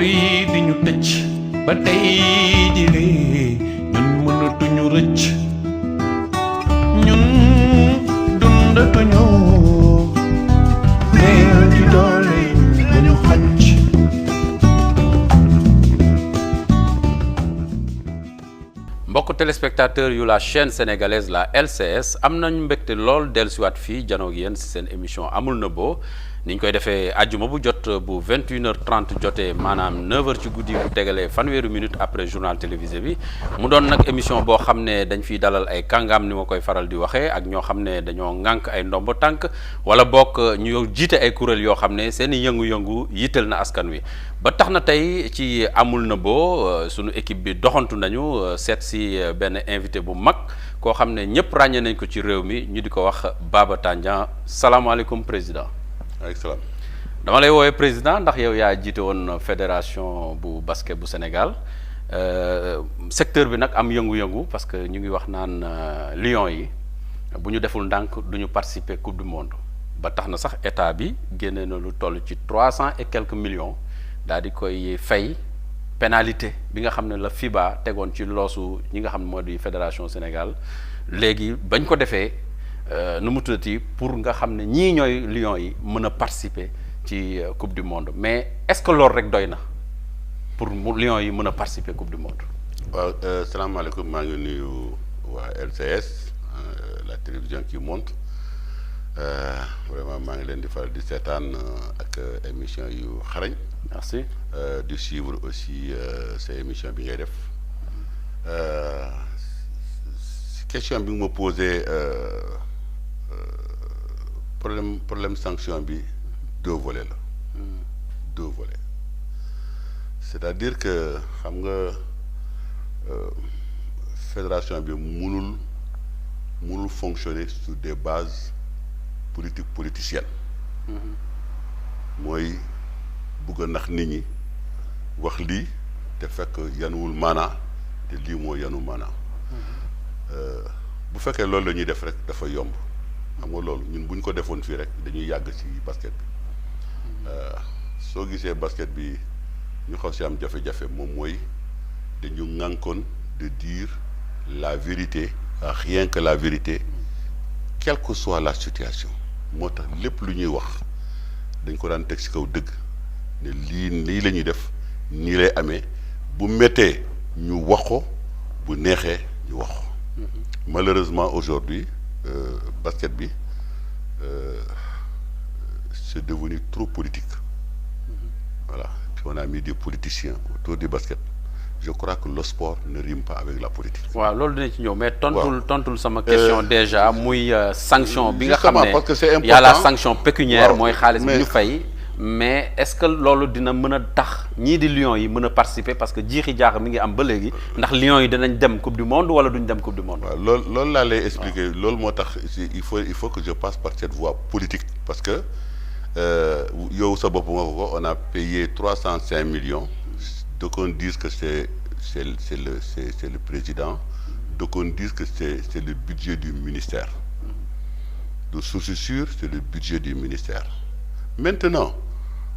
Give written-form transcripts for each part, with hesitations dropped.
yi di ñu tëj ba tey jii ñun mënatuñu rëcc ñun dundatuñu néew ci doole dañu xacc. mbokk téléspectateur yu la chaîne sénégalaise la LCS am nañu mbégte lool dellusiwaat fii janoo ak yéen si seen émission amul nëbboo ni ñu koy defee àjjuma bu jot bu 21h30 jotee maanaam 9h ci guddi bu tegalee fanweeri minute après journal télévisé bi mu doon nag émission boo xam ne dañ fiy dalal ay kàngaam ni ma koy faral di waxee ak ñoo xam ne dañoo ŋànk ay ndombo tànk wala bokk ñu jiite ay kuréel yoo xam ne seen i yëngu-yëngu yitteel na askan wi ba tax na tey ci amul nëbboo sunu équipe bi doxantu nañu seet si benn invité bu mag koo xam ne ñëpp ràññee nañ ko ci réew mi ñu di ko wax Baba Tandian salaamaaleykum président. waaleykum salaam. dama lay woowee président ndax yow yaa jiite woon fédération bu basket bu Sénégal secteur bi nag am yëngu-yëngu parce que ñu ngi wax naan Lions yi bu ñu deful ndànk du ñu participer coupe du monde ba tax na sax état bi génne na lu toll ci 300 et quelques millions daal di koy fay pénalité bi nga xam ne la FIBA tegoon ci loosu ñi nga xam ne moo di fédération Sénégal léegi bañ ko defee. nu mu tuddati pour nga xam ne ñii ñooy Lions yi mën a participer ci coupe du monde mais est-ce que loolu rek doy na pour Lions yi mën a participer coupe du monde. waaw salaamaaleykum maa ngi nuyu waa LCS la télévision qui monte vraiment maa ngi leen di faral di seetaan ak émission yu xarañ. merci. di suivre aussi sa émission bi ngay def question bi nga ma posé. problème sanction bi deux volets la deux volets c'est-à-dire que xam nga fédération bi mënul fonctionner sur des bases politiciennes mooy bëgg a nax nit ñi wax lii te fekk yanuwul maanaa te lii moo yanu maanaa bu fekkee loolu la ñuy def rek dafa yomb xam nga loolu ñun bu ñu ko defoon fii rek dañuy yàgg ci basket bi soo gisee basket bi ñu xaw si am jafe-jafe moom mooy dañu ŋànkoon de dire la vérité rien que la vérité quelle que soit la situation moo tax lépp lu ñuy wax dañ ko daan teg ci kaw dëgg ne lii la ñuy def nii lay amee bu méttee ñu wax ko bu neexee ñu wax ko malheureusement aujourd'hui basket bi c'est devenu trop politique voilà puis on a mis des politiciens autour du basket je crois que le sport ne rime pas avec la politique. waaw loolu dina ci ñëw mais tontul sama question déjà muy sanction bi nga xam ne parce que c'est important y a la sanction pécuniaire mooy xaalis bi ñu fay mais est-ce que loolu dina mën a tax ñii di Lions yi mën a participer parce que jiixi jaax mi ngi am ba léegi ndax Lions yi danañ dem coupe du monde wala duñ dem coupe du monde. waaw loolu laa lay expliquer loolu moo tax il faut que je passe par cette voie politique parce que yow sa bopp nga ko on a payé 305 millions d'aucuns disent que c'est le président d'aucuns disent que c'est le budget du ministère de source sûre c'est le budget du ministère maintenant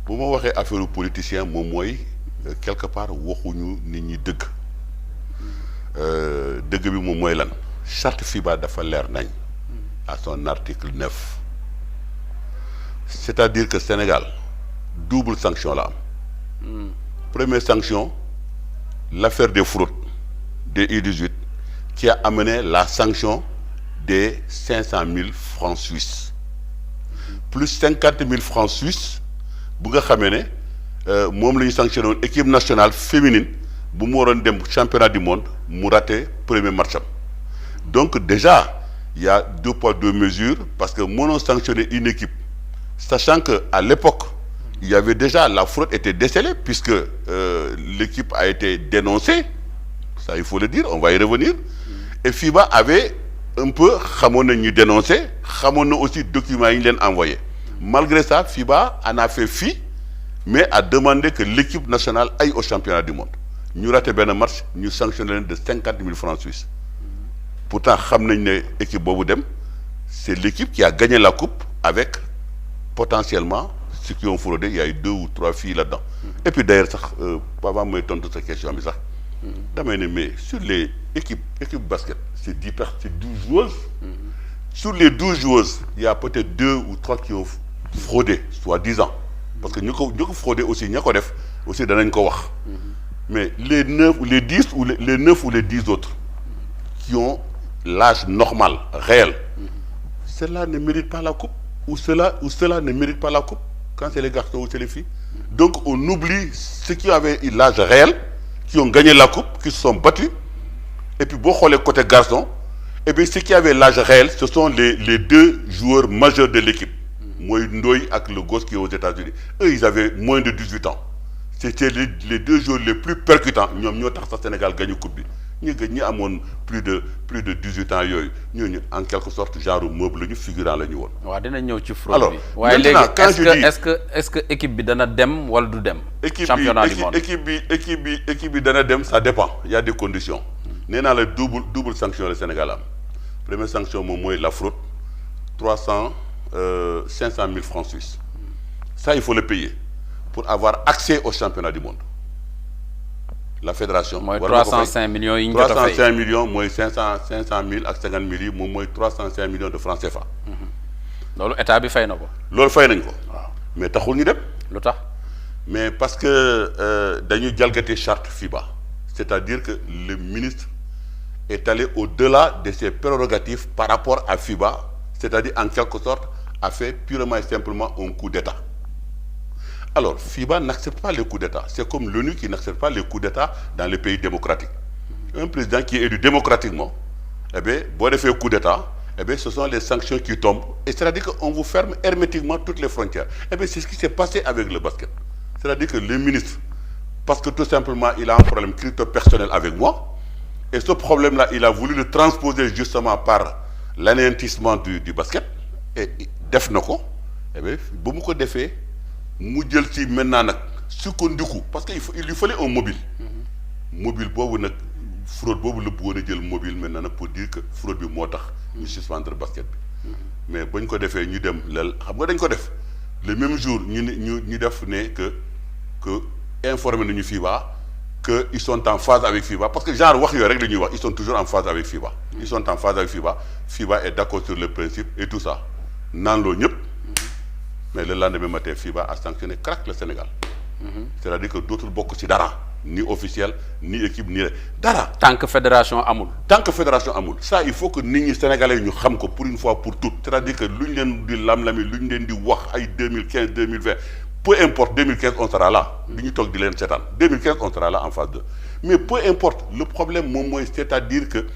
bu ma waxee affaire politicien moom mooy quelque part waxuñu nit ñi dëgg dëgg bi moom mooy lan charte FIBA dafa leer nañ à son article 9 c'est-à-dire que Sénégal double sanction la am première sanction l'affaire des fraudes des U18 qui a amené la sanction des 500 000 francs suisses plus 50 000 francs suisses bu nga xamee ne moom la ñu sanctionné woon équipe nationale féminine bu mu waroon dem championnat du monde mu raté premier match am donc déjà il y a deux poids deux mesures parce que mënoo sanctionner une équipe sachant que à l'époque il y avait déjà la fraude était décelée puisque l'équipe a été dénoncée ça il faut le dire on va y revenir et FIBA avait un peu xamoon na ñu dénoncé xamoon na aussi documents yi ñu leen envoyé malgré ça FIBA en a fait fi mais a demandé que l'équipe nationale aille au championnat du monde ñu raté benn match ñu sanctionné leen de 50 000 francs suisses pourtant xam nañ ne équipe boobu dem c'est l'équipe qui a gagné la coupe avec potentiellement ceux qui ont fraudé il y a eu 2 ou 3 filles là-dedans. Et puis d'ailleurs sax avant mooy tontu sa question bi sax. damay ne mais sur les équipe basket c'est 12 joueuses. Sur les 12 joueuses il y a peut-être 2 ou 3 qui ont fraudé soi-disant. parce que ñu ko fraudé aussi ña ko def aussi danañ ko wax. mais les 9 ou les 10 ou les 9 ou les 10 autres qui ont l'âge normal réel. ceux-là ne méritent pas la coupe ou ceux-là ne méritent pas la coupe quand c'est les garçons ou c'est les filles. Donc on oublie ceux qui avaient l'âge réel, qui ont gagné la coupe, qui se sont battus. Et puis boo xoolee côté garçon, et bien ceux qui avaient l'âge réel, ce sont les 2 joueurs majeurs de l'équipe. mooy Ndoye ak le gosse qui est aux États-Unis. Eux ils avaient moins de 18 ans. C'était les 2 joueurs les plus percutants. ñoom ñoo tax sax Sénégal gagné coupe bi. ñi amoon plus de 18 ans yooyu ñooñu en quelque sorte genre meuble la ñu figurant la ñu woon. waaw dina ñëw ci fraude bi. waaye léegi est-ce que équipe bi dana dem wala du dem. championnat du monde équipe bi dana dem ça dépend il y a des conditions. nee naa la double sanction le Sénégal am. Première sanction moom mooy la fraude 500 000 francs suisses. Ça il faut le payer pour avoir accès au championnat du monde. La fédération. mooy 305 millions yi ñu jot a fay 305 millions mooy 500 000 ak 50 000 yi moom mooy 305 millions de francs CFA. loolu état bi fay na ko. loolu fay nañ ko. waaw mais taxul ñu dem. lu tax. mais parce que dañu jalgati charte FIBA. c'est-à-dire que le ministre est allé au-delà de ses prérogatives par rapport à FIBA, c'est-à-dire en quelque sorte a fait purement et simplement un coup d'État. Alors, FIBA n'accepte pas les coups d'État. C'est comme l'ONU qui n'accepte pas les coups d'État dans les pays démocratiques. Un président qui est élu démocratiquement, eh bien, bon effet coup d'État, eh bien, ce sont les sanctions qui tombent. Et c'est-à-dire qu'on vous ferme hermétiquement toutes les frontières. Eh bien, c'est ce qui s'est passé avec le basket. C'est-à-dire que le ministre, parce que tout simplement, il a un problème crypto-personnel avec moi, et ce problème-là, il a voulu le transposer justement par l'anéantissement du basket, et def na ko, eh bien, bu mu ko defee mu jël ci maintenant nag sukkandiku parce que il lui fallait un mobile. Mobile boobu nag fraude boobu la bëggoon a jël mobile maintenant nag pour dire que fraude bi moo tax ñu suspendre basket bi. mais bañ ko defee ñu dem lal xam nga dañ ko def le même jour ñu def ne que informé nañu FIBA que ils sont en phase avec FIBA parce que genre wax yooyu rek la ñuy wax ils sont toujours en phase avec FIBA. Ils sont en phase avec FIBA. FIBA est d'accord sur le principe et tout ça naan loo ñëpp. mais le lendemain matin FIBA a sanctionné crac le Sénégal. C'est-à-dire que dootul bokk ci dara ni officiel ni équipe ni dara. tant que fédération amul. Ça il faut que nit ñi sénégalais ñu xam ko pour une fois pour toutes. C'est-à-dire que lu ñu leen di lam-lami lu ñu leen di wax ay 2015 2020 peu importe 2015 on sera là. bi ñu toog di leen seetaan 2015 on sera là en phase 2. mais peu importe le problème moom mooy c'est-à-dire que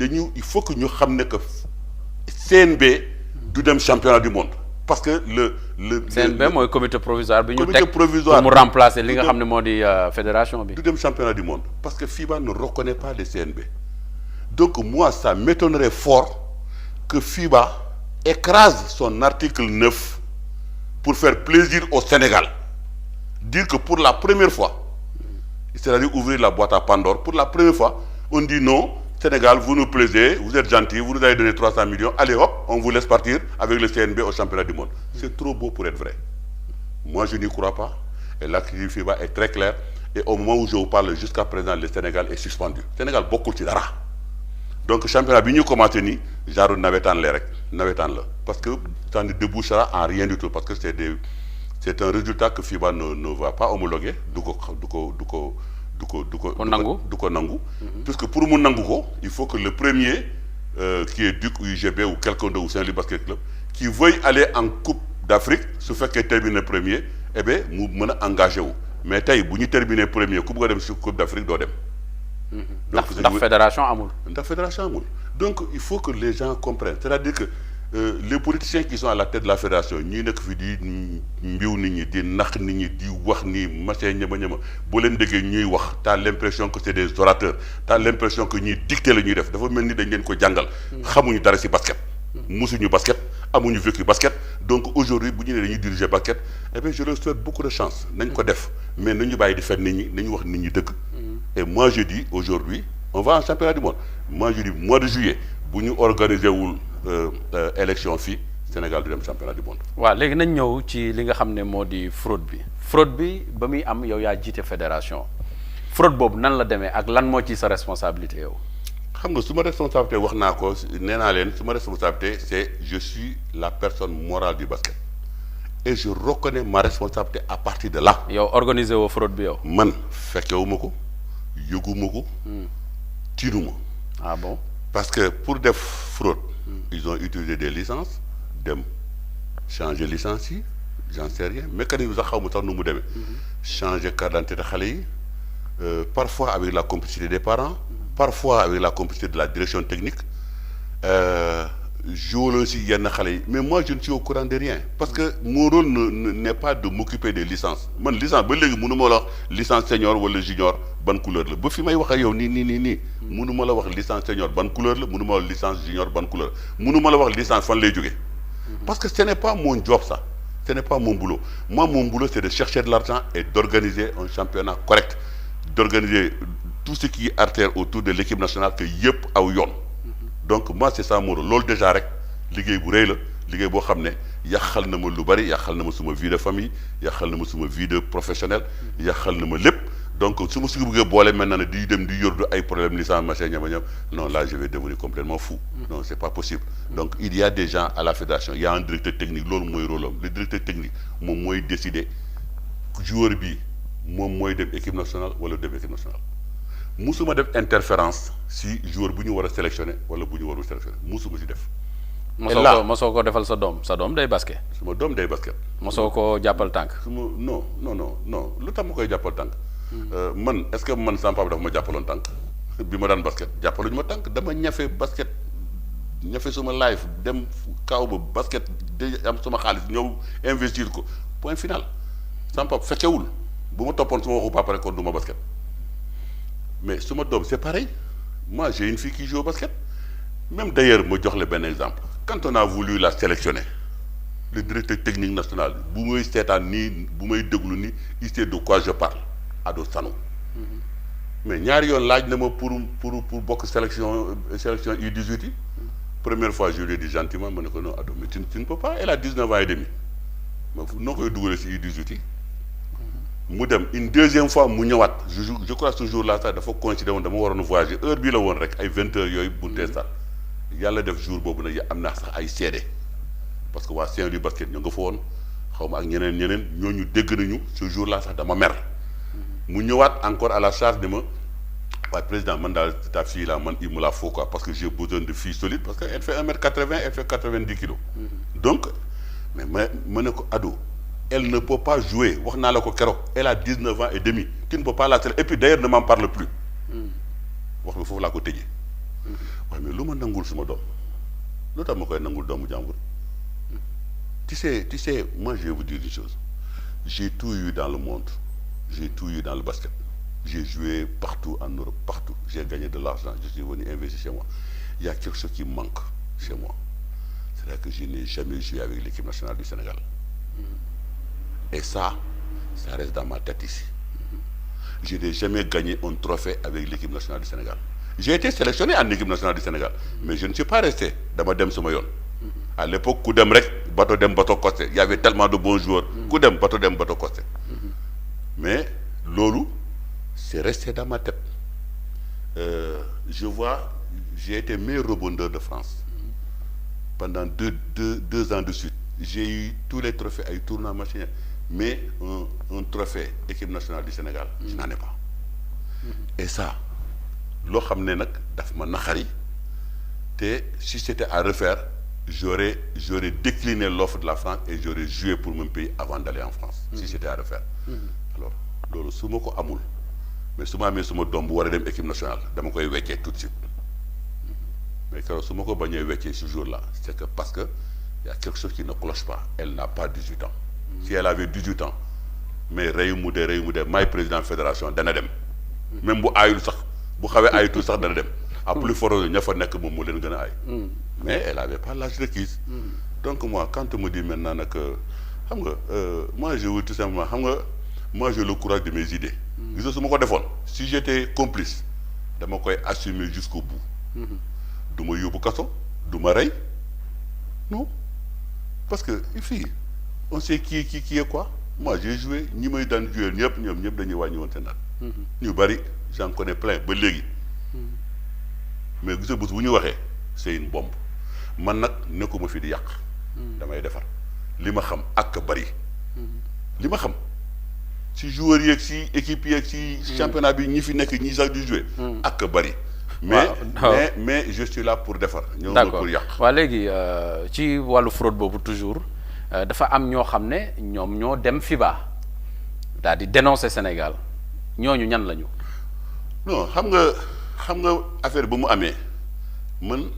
il faut que ñu xam ne que CNB du dem championnat du monde. parce que le CNB mooy comité provisoire bi ñu comité teg provisoire pour mu remplacer li nga xam ne moo di fédération bi. du dem championnat du monde parce que FIBA ne reconnaît pas le CNB. Donc moi ça m'étonnerait fort que FIBA écrase son article 9 pour faire plaisir au Sénégal. Dire que pour la première fois, c'est-à-dire ouvrir la boîte à Pandore, pour la première fois, on dit non, Sénégal, vous nous plaisez, vous êtes gentils, vous nous avez donné 300 millions, allez hop, on vous laisse partir avec le CNB au championnat du monde. C'est trop beau pour être vrai. Moi, je n'y crois pas. Et l'acte du FIBA est très clair. Et au moment où je vous parle, jusqu'à présent, le Sénégal est suspendu. Sénégal, beaucoup de dara. Donc, le championnat, bi ñu commencé nii, genre nawetaan la rek, nawetaan la. Parce que ça ne débouchera en rien du tout. Parce que c'est un résultat que FIBA ne va pas homologuer. Du ko nangu. Puisque pour mu nangu ko, il faut que le premier, qui est Duc ou UGB ou quelqu'un de Saint-Louis Basket Club, qui veuille aller en Coupe d'Afrique, su fekkee terminer premier, eh bien, mu mën a engagé wu. Mais tey bu ñu terminer premier ku bëgg a dem si Coupe d'Afrique doo dem. ndax fédération amul. Donc il faut que les gens comprennent. C'est-à-dire que les politiciens qui sont à la tête de la fédération ñii nekk fi di mbiw nit ñi di nax nit ñi di wax ni machin ñama boo leen déggee ñuy wax t'as l'impression que c'est des orateurs t'as l'impression que ñuy dicter la ñuy def dafa mel ni dañ leen ko jàngal. xamuñu dara ci basket. musuñu basket amuñu vécu basket donc aujourd'hui bu ñu nee dañuy diriger basket eh bien je leur souhaite beaucoup de chance nañ ko def mais nañu bàyyi di fen nit ñi nañu wax nit ñi dëgg. Et moi je dis aujourd'hui on va en championnat du monde. Moi je dis mois de juillet bu ñu organiser wul élection fii Sénégal du dem championnat du monde. waaw léegi nañ ñëw ci li nga xam ne moo di fraude bi ba muy am yow yaa jiite fédération fraude boobu nan la demee ak lan moo ci sa responsabilité yow. xam nga suma responsabilité wax naa ko nee naa leen suma responsabilité c'est je suis la personne morale du basket et je reconnais ma responsabilité à partir de là. yow organiser woo fraude bi yow. man fekkewuma ko yëguma ko. tiinuma. ah bon parce que pour def fraude. ils ont utilisé des licences dem changer licence yi j'en sais rien mécanisme sax xaw ma sax nu mu demee. changer carte d'identité xale yi parfois avec la complicité des parents. parfois avec la complicité de la direction technique joué aussi yenn xale yi mais moi je ne suis au courant de rien parce que mon rôle n'est pas de m'occuper des licences man licence ba léegi mënu ma la wax licence senior wala junior ban couleur la ba fi may wax ak yow nii mënu ma la wax licence senior ban couleur la mënu ma la wax licence junior ban couleur mënu ma la wax licence fan lay jógee parce que ce n'est pas mon job ça ce n'est pas mon boulot moi mon boulot c'est de chercher de l'argent et d'organiser un championnat correct d'organiser tout ce qui artère autour de l'équipe nationale que yëpp aw yoon donc moi c'est ça mon rôle loolu déjà rek liggéey bu rëy la liggéey boo xam ne yàqal na ma lu bari yàqal na ma suma vie de famille yàqal na ma suma vie de professionnel yàqal na ma lépp donc su ma si bëggee boole maintenant ne di dem di yordu ay problème licence machin ñama ñam non là je vais devenir complètement fou non c'est pas possible donc il y a des gens à la fédération il y a un directeur technique loolu mooy rôle am le directeur technique moom mooy décider joueur bi moom mooy dem équipe nationale wala dem équipe nationale musuma def interférence si joueur bu ñu war a sélectionner wala bu ñu warul sélectionner musuma si def. mosoo ko defal sa doom day basket. suma doom day basket. mosoo ko jàppal tànk. non lu tax ma koy jàppal tànk. man est-ce que man sama papa dafa ma jàppaloon tànk bi ma daan basket jàppaluñu ma tànk dama ñafe basket ñafe suma life dem kaw ba basket de am suma xaalis ñëw investir ko point final sama papa fekkewul bu ma toppoon suma waxu papa rek kon du ma basket. mais suma doom c'est pareil moi j'ai une fille qui joue au basket même d'ailleurs ma jox la benn exemple quand on a voulu la sélectionner le directeur technique national bu may seetaan nii bu may déglu nii il sait de quoi je parle Ado Sano mais ñaari yoon laaj na ma pour bokk sélection U18 yi première fois je lui ai dit gentiment ma ne ko non Ado mais tu ne peux pas elle a 19 ans et demi ma noo koy dugalee si U18 yi mu dem une deuxième fois mu ñëwaat je crois ce jour là sax dafa coïncider woon dama waroon voyager heure bii la woon rek ay 20 heures yooyu bu teestal yàlla def jour boobu nag am naa sax ay seede parce que waa Saint-Louis basket ñoo nga fa woon xaw ma ak ñeneen ñooñu dégg nañu ce jour là sax dama mer mu ñëwaat encore à la charge de ma waaye président man daal ta fille là man il me la faut quoi parce que j'ai besoin de filles solides parce que elle fait 1m80 elle fait 90 kilos donc mais ma ne ko Ado elle ne peut pas jouer wax naa la ko keroog elle a 19 ans et demi tu ne peux pas la sélectionner et puis d'ailleurs ne m'en parle plus wax bi foofu laa ko tëjee waaye mais lu ma nangul suma doom lu tax ma koy nangul doomu jàmbur tu sais moi je vais vous dire une chose j'ai tout eu dans le monde j'ai tout eu dans le basket j'ai joué partout en Europe partout j'ai gagné de l'argent je suis venu investir chez moi il y a quelque chose qui manque chez moi c'est-à-dire que je n'ai jamais joué avec l'équipe nationale du Sénégal et ça reste dans ma tête ici je n'ai jamais gagné un trophée avec l'équipe nationale du Sénégal j'ai été sélectionné en équipe nationale du Sénégal mais je ne suis pas resté dama dem sama yoon à l'époque ku dem rek bateau dem bateau costé il y avait tellement de bons joueurs ku dem bateau costé mais loolu c'est resté dans ma tête je vois j'ai été meilleur rebondeur de France pendant deux ans de suite j'ai eu tous les trophées ay tournois machine mais un trophée équipe nationale du Sénégal je n'en ai pas et ça loo xam ne nag daf ma naxari te si c'était à refaire j'aurais décliné l'offre de la France et j'aurais joué pour mon pays avant d'aller en France si c'était à refaire alors loolu su ma ko amul mais su ma amee suma doom bu war a dem équipe nationale dama koy weccee tout de suite mais keroog su ma ko bañee weccee ce jour-là c'est que parce que il y a quelque chose qui ne cloche pas elle n'a pas 18 ans si elle avait 18 ans mais reyu mu dee maay président fédération dana dem même bu aayul sax bu xawee aayitul sax dana dem à plus fort ña fa nekk moom moo leen gën a aay mais elle avait pas l'âge requis donc moi quand on me dit maintenant nag xam nga moi je veux tout simplement xam nga moi j'ai le courage de mes idées gis nga su ma ko defoon si j'étais complice dama koy assumer jusqu'au bout du ma yóbbu kaso du ma rey non parce que fii on sait qui est quoi. Moi j'ai joué ñi may daan joué ñoom ñëpp dañuy wàññi woon seen at. ñu bari j'en connais plein ba léegi. mais gis nga bés bu ñu waxee c'est une bombe man nag nekkuma fi di yàq. damay defar li ma xam ak bari. li ma xam si joueurs yeeg si équipe yeeg si championnat bi ñi fi nekk ñi sax di jouer ak bari. mais je suis là pour defar. ñëw na pour yàq. waaw léegi ci wàllu fraude boobu toujours dafa am ñoo xam ne ñoom ñoo dem FIBA daal di dénoncer Sénégal ñooñu ñan lañu. non xam nga affaire ba mu amee man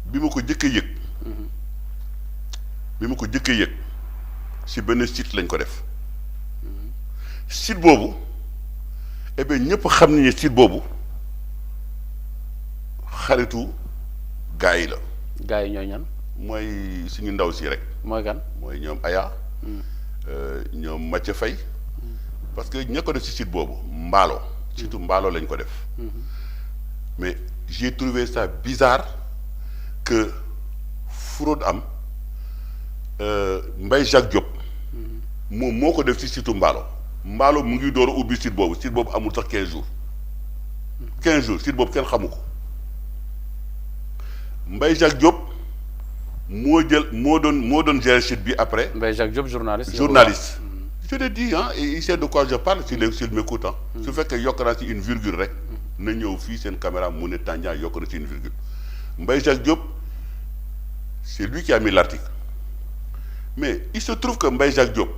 bi ma ko jëkkee yëg. bi ma ko jëkkee yëg si benn site lañ ko def site boobu eh bien ñëpp xam nañu ne site boobu xaritu gars yi la. gars yi ñooy ñan. mooy suñu ndaw si rek. mooy kan. mooy ñoom Aya. ñoom Mathieu Faye. parce que ña ko def si site boobu Mbaalo. surtout Mbaalo lañ ko def. mais j'ai trouvé ça bizarre que fraude am Mbaye Jacques Diop. moom moo ko def si site Mbaalo mu ngi door a ubbi site boobu amul sax 15 jours. 15 jours site boobu kenn xamu ko Mbaye Jacques Diop moo doon gérer site bi après. Mbaye Jacques Diop journaliste. Je te dis et il sait de quoi je parle s'il m'écoute su fekkee yokk naa ci une virgule rek na ñëw fii seen caméra mu ne Tandian yokk na ci une virgule Mbaye Jacques Diop c'est lui qui a mis l'article mais il se trouve que Mbaye Jacques Diop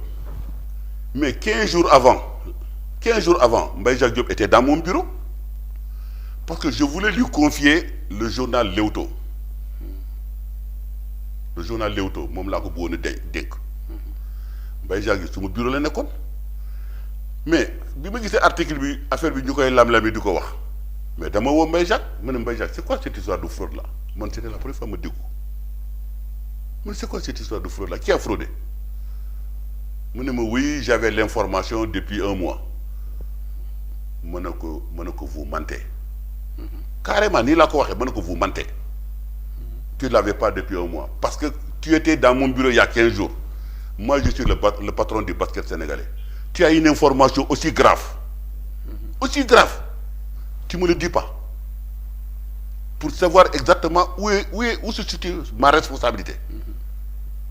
mais 15 jours avant Mbaye Jacques Diop était dans mon bureau parce que je voulais lui confier le journal Leewtoo moom laa ko bëggoon a dénk Mbaye Jacques Diop suma bureau la nekkoon mais bi ma gisee article bi affaire bi ñu koy lam-lami di ko wax mais dama woo Mbaye Jacques ma ne Mbaye Jacques c'est quoi cette histoire de fraude là man c'était la première fois ma dégg ko man c'est quoi cette histoire de fraude là qui a fraudé mu ne ma oui j'avais l'information depuis un mois mën na ko vous mentez carrément nii laa ko waxee mën na ko vous mentez tu l'avais pas depuis un mois parce que tu étais dans mon bureau il y a 15 jours moi je suis le patron du basket sénégalais tu as une information aussi grave tu me le dis pas pour savoir exactement où se situe ma responsabilité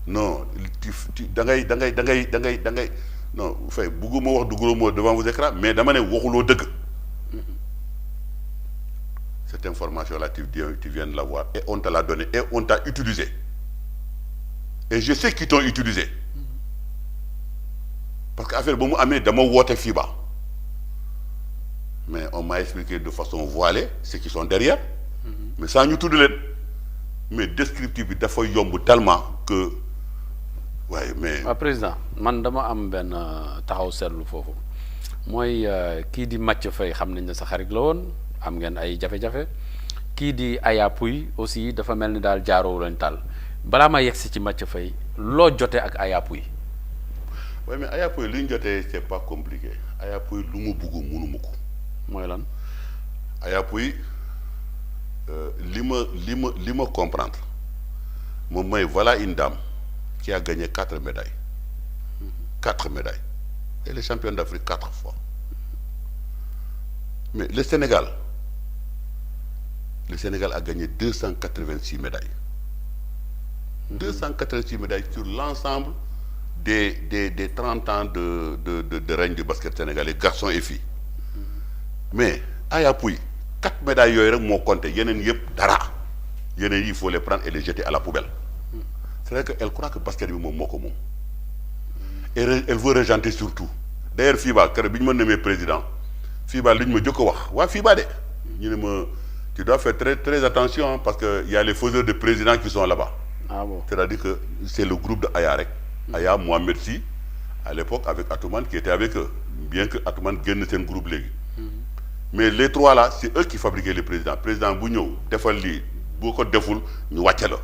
non da ngay non fay bugguma wax du gros mot devant vos écrans mais dama ne waxuloo dëgg cette information là tu viens de l'avoir et on te l'a donné et on t'a utilisé et je sais qu'ils t'ont utilisé parce que affaire ba mu amee dama woote FIBA mais on m'a expliqué de façon voilée ceux qui sont derrière mais saa ñu tudd leen mais descriptif bi dafa yomb tellement que waaye mais. waaw président man dama am benn taxaw seetlu foofu mooy kii di Mathieu Faye xam nañ ne sa xarit la woon am ngeen ay jafe-jafe kii di Aya Pouye aussi dafa mel ni daal jaaroo lañ taal balaa ma yegsi ci Mathieu Faye loo jotee ak Aya Pouye. oui mais Aya Pouye li ñu jotee c'est pas compliqué Aya Pouye lu mu bugg mënuma ko. mooy lan. Aya Pouye li ma comprendre moom mooy voilà une dame qui a gagné 4 médailles. 4 médailles. Elle est championne d'Afrique 4 fois. Mais le Sénégal a gagné 286 médailles. 286 médailles sur l'ensemble des 30 ans de règne du basket sénégalais, garçons et filles. Mais Aya Pouye 4 médailles yooyu rek moo compté yeneen yëpp dara yeneen yi il faut les prendre et les jeter à la poubelle. C'est-à-dire qu'elle croit que basket bi moom moo ko moom. Et elle veut régenter surtout. D'ailleurs FIBA keroog bi ñu ma nommé président FIBA li ñu ma jëkk a wax waa FIBA de ñu ne ma tu dois faire très très attention parce que y a les faiseurs de président qui sont là-bas. Ah bon. C'est-à-dire que c'est le groupe de Aya rek. Aya Mohamed Sy à l'époque avec Atoumane qui était avec eux bien que Atoumane génn seen groupe léegi. Mais les 3 là c'est eux qui fabriquaient le président bu ñëw defal lii boo ko deful ñu wàcce la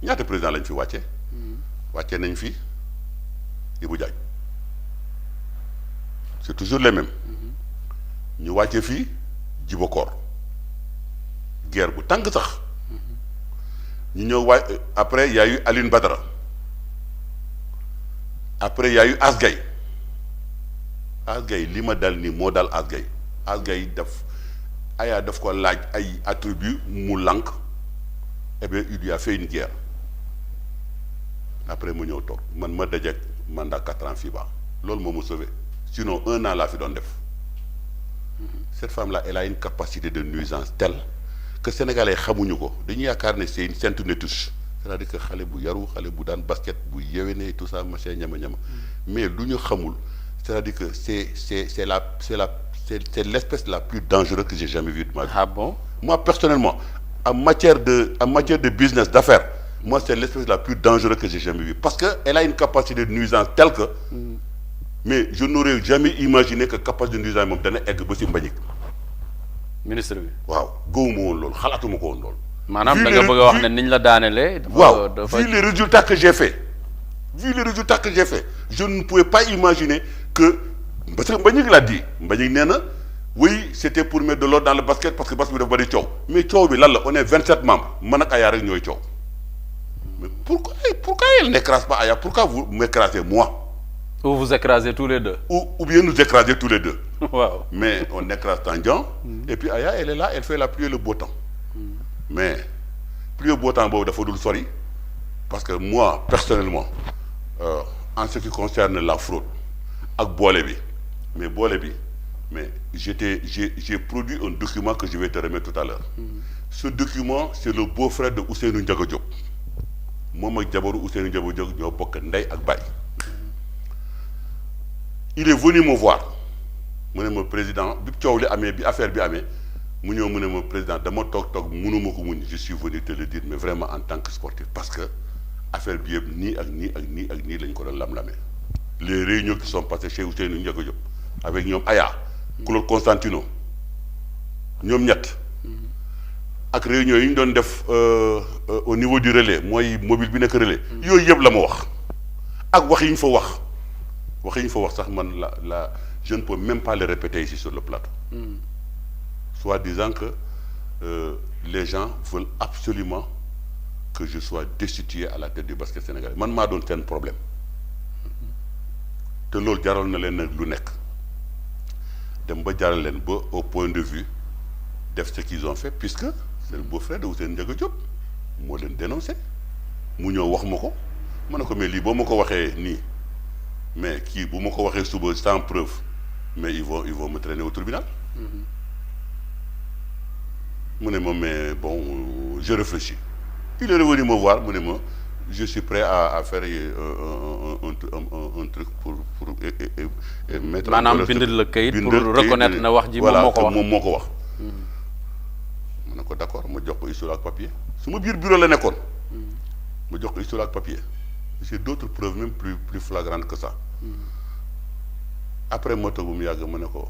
ñaata président lañ fi wàcce wàcce nañ fi Ibou Diagne c'est toujours les mêmes ñu wàcce fii Djibo Kor guerre bu tàng sax ñu ñëw waay après il y a eu Aline Badara après il y a eu Asgay li ma dal nii moo dal Asgay daf ko laaj ay attributs mu lànk eh bien il lui a fait une guerre après mu ñëw toog man ma dajeeg mandat 4 ans fii ba loolu moo ma sauvé sinon 1 an laa fi doon def cette femme là elle a une capacité de nuisance telle que sénégalais xamuñu ko dañuy yaakaar ne c'est une sainte netouche c'est-à-dire que xale bu yaru xale bu daan basket bu yéwénee tout ça machin ñama mais lu ñu xamul c'est-à-dire que c'est l'espèce la plus dangereuse que j'ai jamais vue de ma vie. Ah bon? Moi personnellement en matière de business d'affaires moi c'est l'espèce la plus dangereuse que j'ai jamais vue parce que elle a une capacité de nuisance telle que mais je n'aurais jamais imaginé que capacité de nuisance moom dana egg ba ci Mbagnick ministre bi waaw gëwuma woon loolu xalaatuma ko woon loolu maanaam da nga bëgg a wax ne niñ la daanelee waaw vu les résultats que j'ai fait je ne pouvais pas imaginer que parce que Mbagnick l'a dit Mbagnick nee na oui c'était pour mettre de l'ordre dans le basket parce que basket bi dafa bari coow mais coow bi lan la on est 27 membres man ak Aya rek ñooy coow mais pourquoi elle n'écrase pas Aya pourquoi vous m'écrasez moi ou vous écrasez tous les deux ou bien nous écraser tous les deux waaw mais on écrase Tandian et puis Aya elle est là elle fait la pluie et le beau temps mais pluie et beau temps boobu dafa dul sori parce que moi personnellement en ce qui concerne la fraude ak boole bi mais j'ai produit un document que je vais te remettre tout à l'heure ce document c'est le beau-frère de Ousseynou Ndiaga Diop moom ak jabaru Ousseynou Ndiaga Diop ñoo bokk ndey ak baay il est venu me voir mu ne ma président bi coow li amee bi affaire bi amee mu ñëw mu ne ma président dama toog mënuma ko muñ je suis venu te le dire mais vraiment en tant que sportif parce que affaire bi yëpp nii ak nii lañ ko doon lam-lamee les réunions qui sont passées chez Ousseynou Ndiaga Diop avec ñoom Aya Claude Constantino ñoom ñett ak réunion yi ñu doon def au niveau du relais mooy mobile bi nekk relais yooyu yëpp la ma wax ak wax yi ñu fa wax sax man la je ne peux même pas le répéter ici sur le plateau soit disant que les gens veulent absolument que je sois destitué à la tête du basket sénégalais man maa doon seen problème te loolu jaral na leen nag lu nekk dem ba jaral leen ba au point de vue def ce qu'ils ont fait puisque c'est le beau-frère de Ousseynou Ndiaga Diop moo leen dénoncé mu ñëw wax ma ko ma ne ko mais lii boo ma ko waxee nii mais kii bu ma ko waxee suba sans preuve mais ils vont me traîner au tribunal mu ne ma mais bon je réfléchis il est revenu me voir mu ne ma je suis prêt à faire un truc pour mettre maanaam bindal la kayit pour reconnaître na wax ji moom moo ko wax ma ne ko d'accord ma jox ko histoire ak papier su ma biir bureau la nekkoon ma jox ko histoire ak papier j'ai d'autres preuves même plus flagrantes que ça après ma toog bu mu yàgg ma ne ko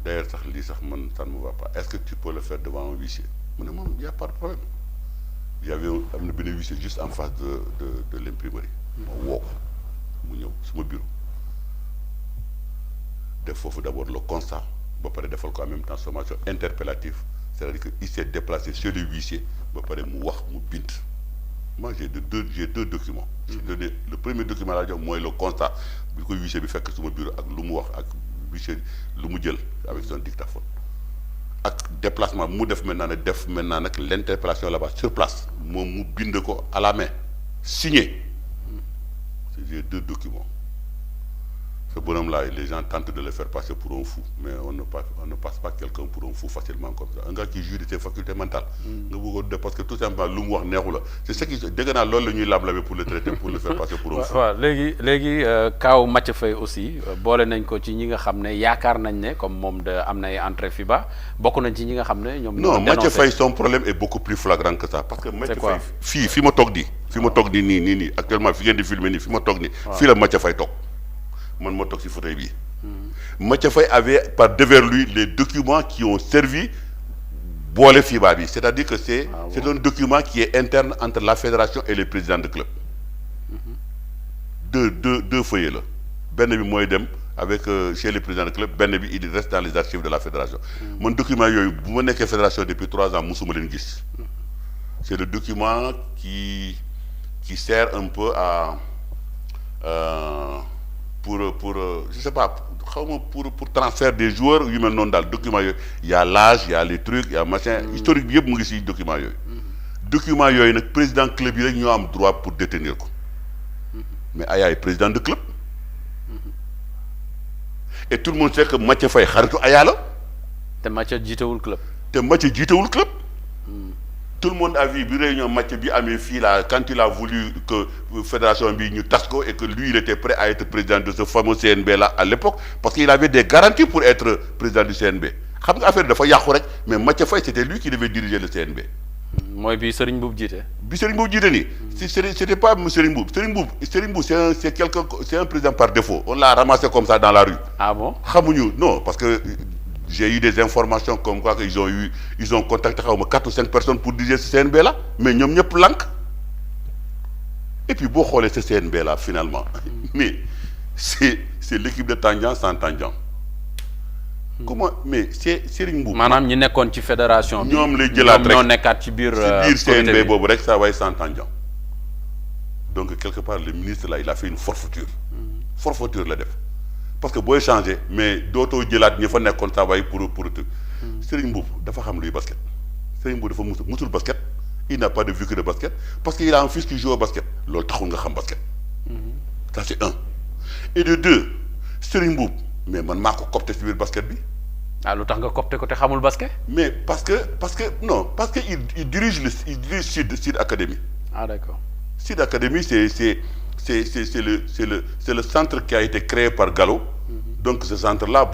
d'ailleurs sax lii sax man ça ne me va pas est-ce que tu peux le faire devant un huissier mu ne moom y a pas de problème il y avait am na benn huissier juste en face de l'imprimerie ma woo ko mu ñëw suma bureau def foofu d'abord le constat ba pare defal ko en même temps sommation interpellative c'est-à-dire que il s'est déplacé chez le huissier ba pare mu wax mu bind moi j'ai deux documents j'ai donné le premier document laa jox mooy le constat bi ko huissier bi fekk suma bureau ak lu mu wax ak huissier lu mu jël avec son dictaphone ak déplacement mu def maintenant nag l'interpellation là-bas sur place moom mu bind ko à la main signé j'ai deux documents ce bonhomme-là les gens tentent de le faire passer pour un fou mais on ne passe pas quelqu'un pour un fou facilement comme ça un gars qui jouit de ses facultés mentales nga bëggoon de parce que tout simplement lu mu wax neexu la c'est ce qui dégg naa loolu la ñuy lam-lame pour le traiter pour le faire passer pour un fou waaw léegi kaaw Mathieu Faye aussi boole nañ ko ci ñi nga xam ne yaakaar nañ ne comme moom am na ay entrée FIBA bokk nañ ci ñi nga xam ne ñoom non Mathieu Faye son problème est beaucoup plus flagrant que ça parce que Mathieu Faye fi ma toog di nii actuellement fi ngeen di filmer nii fi ma toog nii fii la Mathieu Faye toog man moo toog ci fauteuil bi Mathieu Faye avait par devers lui les documents qui ont servi boole FIBA bi c'est-à-dire que c'est un document qui est interne entre la fédération et les présidents de club deux feuillets la benn bi mooy dem avec chez les présidents de club benn bi il reste dans les archives de la fédération man document yooyu bu ma nekkee fédération depuis 3 ans musuma leen gis c'est le document qui sert un peu à pour je sais pas pour transfert des joueurs yu mel noonu daal document yooyu y a l'âge y a les trucs y a machin historique bi yëpp mu ngi ci document yooyu document yooyu nag président club yi rek ñoo am droit pour détenir ko mais Aya est président de club et tout le monde sait que Mathieu Faye xaritu Aya la te Mathieu jiitewul club tout le monde a vu bi réunion Mathieu bi amee fii là quand il a voulu que fédération bi ñu tas ko et que lui il était prêt à être président de ce fameux CNB là à l'époque parce qu'il avait des garanties pour être président du CNB xam nga affaire dafa yàqu rek mais Mathieu Faye c'était lui qui devait diriger le CNB. mooy bi Serigne Mboup jiite. nii c'était pas Serigne Mboup c'est un président par défaut on l'a ramassé comme ça dans la rue. Ah bon? xamuñu non parce que j'ai eu des informations comme quoi que ils ont contacté xaw ma 4 ou 5 personnes pour diriger ce CNB là mais ñoom ñëpp lànk et puis boo xoolee ce CNB là finalement mais c'est l'équipe de Tandian sans Tandian. comment mais c'est Serigne Mboup. maanaam ñi nekkoon ci fédération bi. ñoom lay jëlaat rek ñoo nekkaat ci biir CNB boobu rek ça way sans Tandian. donc quelque part le ministre là il a fait une forfaiture la def. parce que booy changer mais dootoo jëlaat ñi fa nekkoon saa waay pour Serigne Mboup dafa xam luy basket Serigne Mboup dafa musul basket il n'a pas de vécu de basket parce que il a un fils qui joue au basket loolu taxul nga xam basket. ça c'est un. et de deux Serigne Mboup mais man maa ko copté ci biir basket bi. ah lu tax nga copté ko te xamul basket. mais parce que il dirige Sud Academy. Ah d'accord. Sud Academy c'est le centre qui a été créé par Gallo. Donc ce centre-là,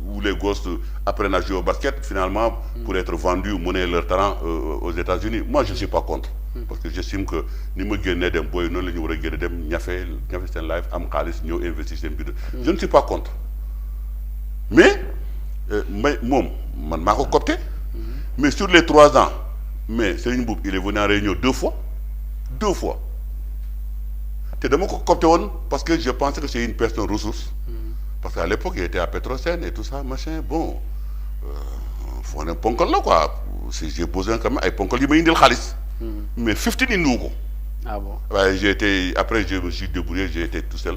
où les gosses apprennent à jouer au basket, finalement, pour être vendus ou mener leur talent aux États-Unis. Moi, je ne suis pas contre. Parce que j'estime que ni ma génnee dem booy noonu la ñu war a génne dem ñafe seen life am xaalis ñëw investir seen biir. Je ne suis pas contre. Mais moom man maa ko copté. Mais sur les 3 ans, mais Serigne Mboup il est venu en réunion 2 fois. te dama ko copté woon parce que je pensais que c'est une personne ressource. parce qu'à l'époque il était à Petrosen et tout ça machin bon foo ne ponkal la quoi si j'ai posé quand même ay ponkal yi ma indil xaalis. mais 15 indiwu ko. Ah bon? Ouais, après je me suis débrouillé, j'ai été tout seul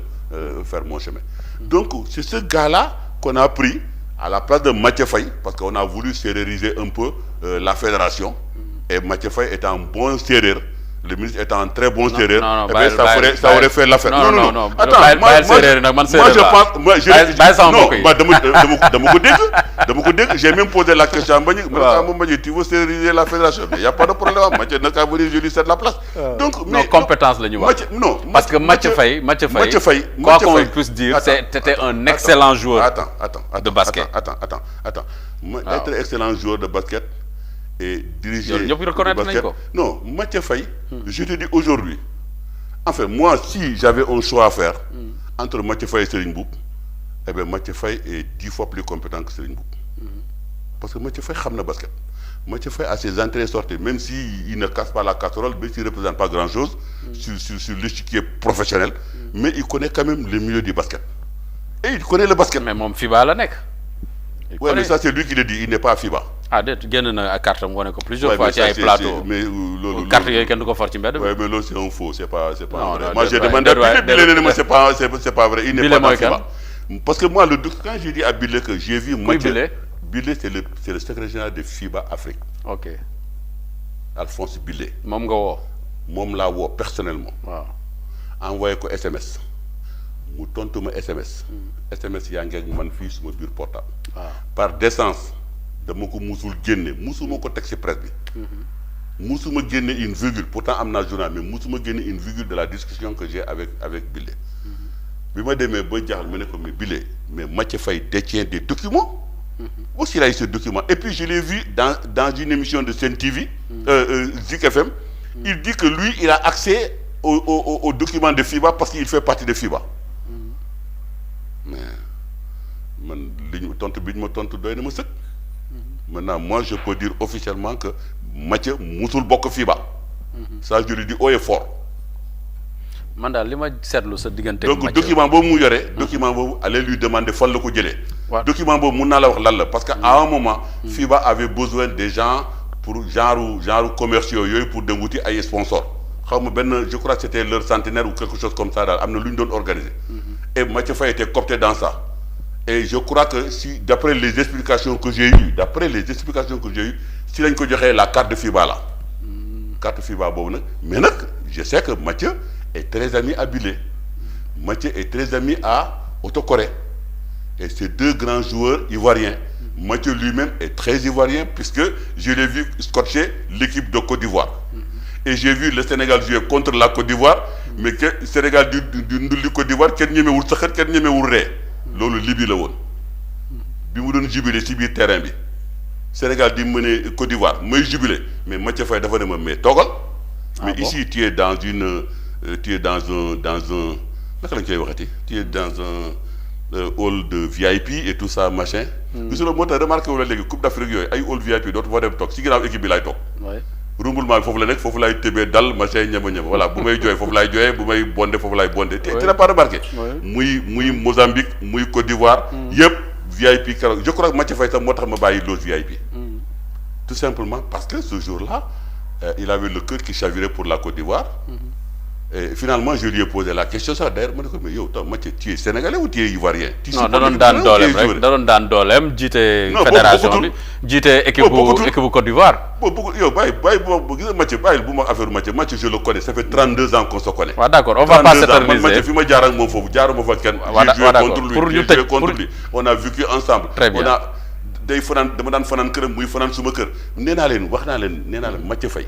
faire mon chemin. Donc c'est ce gars-là qu'on a pris à la place de Mathieu Faye parce qu'on a voulu sérériser un peu la fédération. Et Mathieu Faye étant un bon sérère, le ministre étant un très bon sérère, ça aurait fait l'affaire. Non. Attends, moi je pense, j'ai même posé la question à Mbagnick, tu veux sérériser la fédération? Mais il n'y a pas de problème. Mathieu n'a qu'à venir, je lui cède la place. Donc, non, compétence, non, parce que Mathieu Faye, quoi qu'on puisse dire, c'était un excellent joueur de basket. Attends. Être excellent joueur de basket et diriger le basket. Non, Mathieu Faye, je te dis aujourd'hui, enfin, moi, si j'avais un choix à faire entre Mathieu Faye et Serigne Mboup, eh bien, Mathieu Faye est 10 fois plus compétent que Serigne Mboup. Parce que Mathieu Faye connaît le basket. Mathieu Faye a ses entrées et sorties, même s'il ne casse pas la casserole, même s'il ne représente pas grand-chose sur l'échiquier professionnel, mais il connaît quand même le milieu du basket. Et il connaît le basket. Mais mon FIBA la nek. Oui, mais ça c'est lui qui le dit, il n'est pas à FIBA. Ah, il y a une carte plusieurs fois sur les plateaux. Mais carte qui est encore forte. Oui, mais là c'est un faux, c'est pas vrai. Moi j'ai demandé à Billet, mais c'est pas vrai, il n'est pas à FIBA. Parce que moi, quand j'ai dit à Billet que j'ai vu Mathieu, Billet c'est le secrétaire général de FIBA Afrique. Ok. Alphonse Billet. Mom l'a wo personnellement. Wow. Envoyé ko SMS. Mu tontu ma SMS. SMS yaa ngi ak man fii suma biir portable. Par décence dama ko musul génne musuma ko teg ci presse bi. Musuma génne une virgule pourtant am naa journal mais musuma génne une virgule de la discussion que j'ai avec Billet. Bi ma demee ba jaaxal ma ne ko mais Billet mais Mathieu Faye détient des documents. Aussi il a eu ce document et puis je l'ai vu dans une émission de Sen TV, Zik FM. Il dit que lui il a accès aux documents de FIBA parce qu'il fait partie de FIBA. Mais man li ñu tontu bi ñu ma tontu doy na ma sëkk. Maintenant moi je peux dire officiellement que Mathieu musul bokk FIBA. Ça je le dis haut et fort. Man daal li ma seetlu sa diggante donc document boobu mu yore. document boobu allez lui demander fan la ko jëlee. document boobu mun naa la wax lan la parce que à un moment. FIBA avait besoin des gens pour genre commerciaux yooyu pour dem wuti ay sponsors xaw ma benn je crois que c'était leur centenaire ou quelque chose comme ça daal am na lu ñu doon organiser. Et Mathieu Faye était coopté dans ça. Et je crois que si d'après les explications que j'ai eues si lañ ko joxee la carte de FIBA là. Carte FIBA boobu nag mais nag je sais que Mathieu est très ami à Bilé. Mathieu est très ami à Autocoré. Et ces deux grands joueurs ivoiriens. Mathieu lui-même est très ivoirien puisque je l'ai vu scotcher l'équipe de Côte d'Ivoire. Et j'ai vu le Sénégal jouer contre la Côte d'Ivoire mais que Sénégal du ndulli Côte d'Ivoire kenn ñemewul saxat kenn ñemewul ree loolu Libye la woon bi mu doon jubilé ci biir terrain bi Sénégal di mener Côte d'Ivoire may jubilé mais Mathieu Faye dafa ne ma mais toogal mais ici tu es dans un naka lañ koy waxati tu es dans un hall de VIP et tout ça machin gisuloo moo tax remarqué wala léegi Coupe d'Afrique yooyu ay hall VIP dootu fa dem toog ci ginnaaw équipe bi laay toog rumbulement bi foofu la nekk foofu laay tëbee dal machin ñama voilà bu may jooy foofu laay jooyee bu may bondé foofu laay bondé tu n'as pas remarqué muy Mozambique muy Côte d'Ivoire yëpp VIP keroog je crois que Mathieu Faye sax moo tax ma bàyyi loge VIP tout simplement parce que ce jour-là il avait le cœur qui chavirait pour la Côte d'Ivoire et finalement je lui ai posé la question sax d'ailleurs ma ne ko mais yow tam Mathieu tu es sénégalais ou tu es ivoirien non da doon daan dooleem rek da doon daan dooleem jiite fédération bi jiite équipe bu Côte d'Ivoire boobu yow bàyyi bu gis nga Mathieu bàyyil bu ma affaire Mathieu je le connais ça fait 32 ans qu'on se connaît waaw d'accord on va pas s'éterniser Mathieu fi ma jaar ak moom foofu jaaruma fa kenn j'ai joué contre lui on a vécu ensemble on a day fanaan dama daan fanaan këram muy fanaan suma kër nee naa leen Mathieu Faye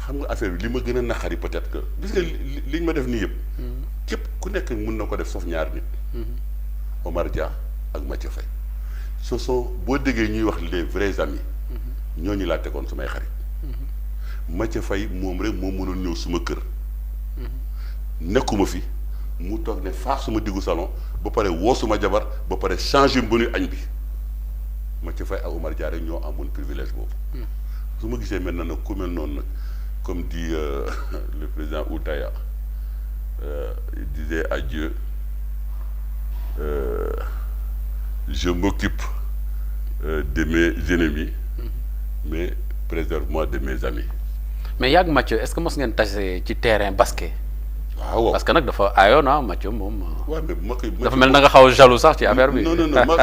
xam nga affaire bi li ma gën a naqari peut-être que gis nga liñ ma def nii yëpp képp ku nekk mun na ko def sauf ñaar nit Omar Dia ak Mathieu Faye ce sont boo déggee ñuy wax les vrais amis ñooñu laa tegoon sumay xarit Mathieu Faye moom rek moo mënoon ñëw suma kër nekkuma fi mu toog ne faax suma diggu salon ba pare woo suma jabar ba pare changer menu añ bi Mathieu Faye ak Omar Dia rek ñoo amoon privilège boobu su ma gisee maintenant nag ku mel noonu nag comme dit le président Outaya il disait à Dieu je m'occupe de mes ennemis mais préserve-moi de mes amis. mais yàgg Mathieu est-ce que mos ngeen tase ci terrain basket. waaw parce que nag dafa aayoon Mathieu moom. waaw mais ma koy dafa mel na nga xaw a jaloux sax ci affaire bi. non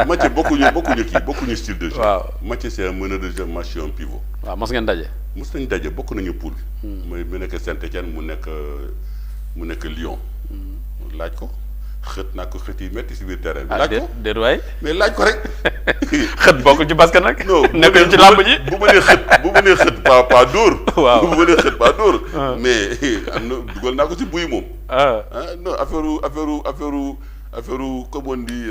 Mathieu bokkuñu style de jeu. waaw Mathieu c'est un meneur de jeu moi je suis un pivot. waaw mos ngeen daje. mos nañu daje bokk nañu poule. mooy mu nekk Saint-Étienne mu nekk Lyon. laaj ko xët naa ko xët yi métti si biir terrain bi. laaj ko déet waay mais laaj ko rek. xët bokkul ci basket nag. non nekkul ci làmb ji. bu ma nee xët pas dóor. waaw bu ma nee xët pas dóor. mais am na dugal naa ko si buy moom. non affaire comme on dit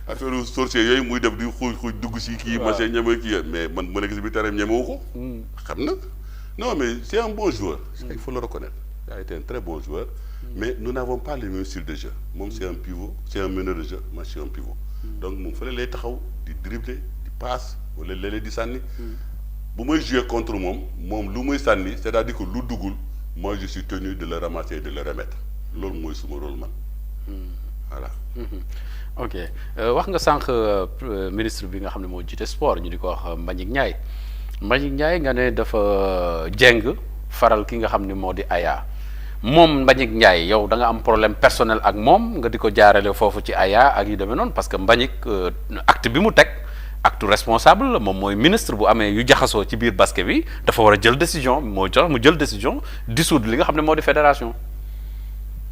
affaire sorcier yooyu muy def di xuuj dugg si kii. waaw machin ñeme kii mais man ma nekk si biir terrain bi ñemewu ko. xam na non mais c'est un bon joueur. il faut le reconnaître il a été un très bon joueur. mais nous n'avons pas le même style de jeu moom c'est un pivot c'est un meneur de jeu moi je suis un pivot. donc moom fële lay taxaw di dribbler di passe wala léeg-léeg di sànni. bu may jouer contre moom lu muy sànni c'est-à-dire que lu duggul moi je suis tenu de le ramasser et de le remettre loolu mooy suma rôle man. voilà. ok wax nga sànq ministre bi nga xam ne moo jiite sport ñu di ko wax Mbagnick Ndiaye nga ne dafa jeng faral ki nga xam ne moo di Aya moom Mbagnick Ndiaye yow da nga am problème personnel ak moom nga di ko jaarale foofu ci Aya ak yu demee noonu parce que Mbagnick acte bi mu teg acte responsable la moom mooy ministre bu amee yu jaxasoo ci biir basket bi dafa war a jël décision moo tax mu jël décision dissoudre li nga xam ne moo di fédération.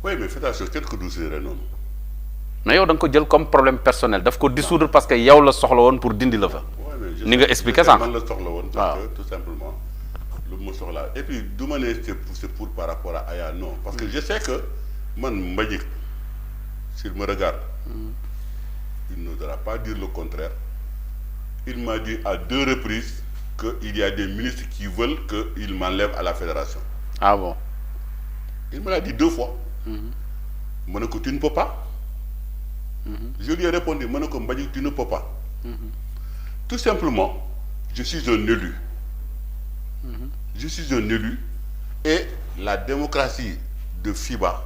oui mais fédération kenn ko dissoudre noonu. mais yow da nga ko jël comme problème personnel daf ko dissoudre parce que yow la soxla woon pour dindi la fa. ni nga expliqué sànq man la soxla woon. parce que tout simplement lu mu soxla et puis du ma ne c'est pour par rapport à Aya non parce que je sais que man Mbagnick s'il me regarde il n'osera pas dire le contraire il m'a dit à 2 reprises que il y a des ministres qui veulent que il m'enlève à la fédération. Ah bon? Il me l'a dit 2 fois. Ma ne ko tu ne peux pas. Je lui ai répondu ma ne ko Mbagnick tu ne peux pas. Tout simplement je suis un élu. Je suis un élu et la démocratie de FIBA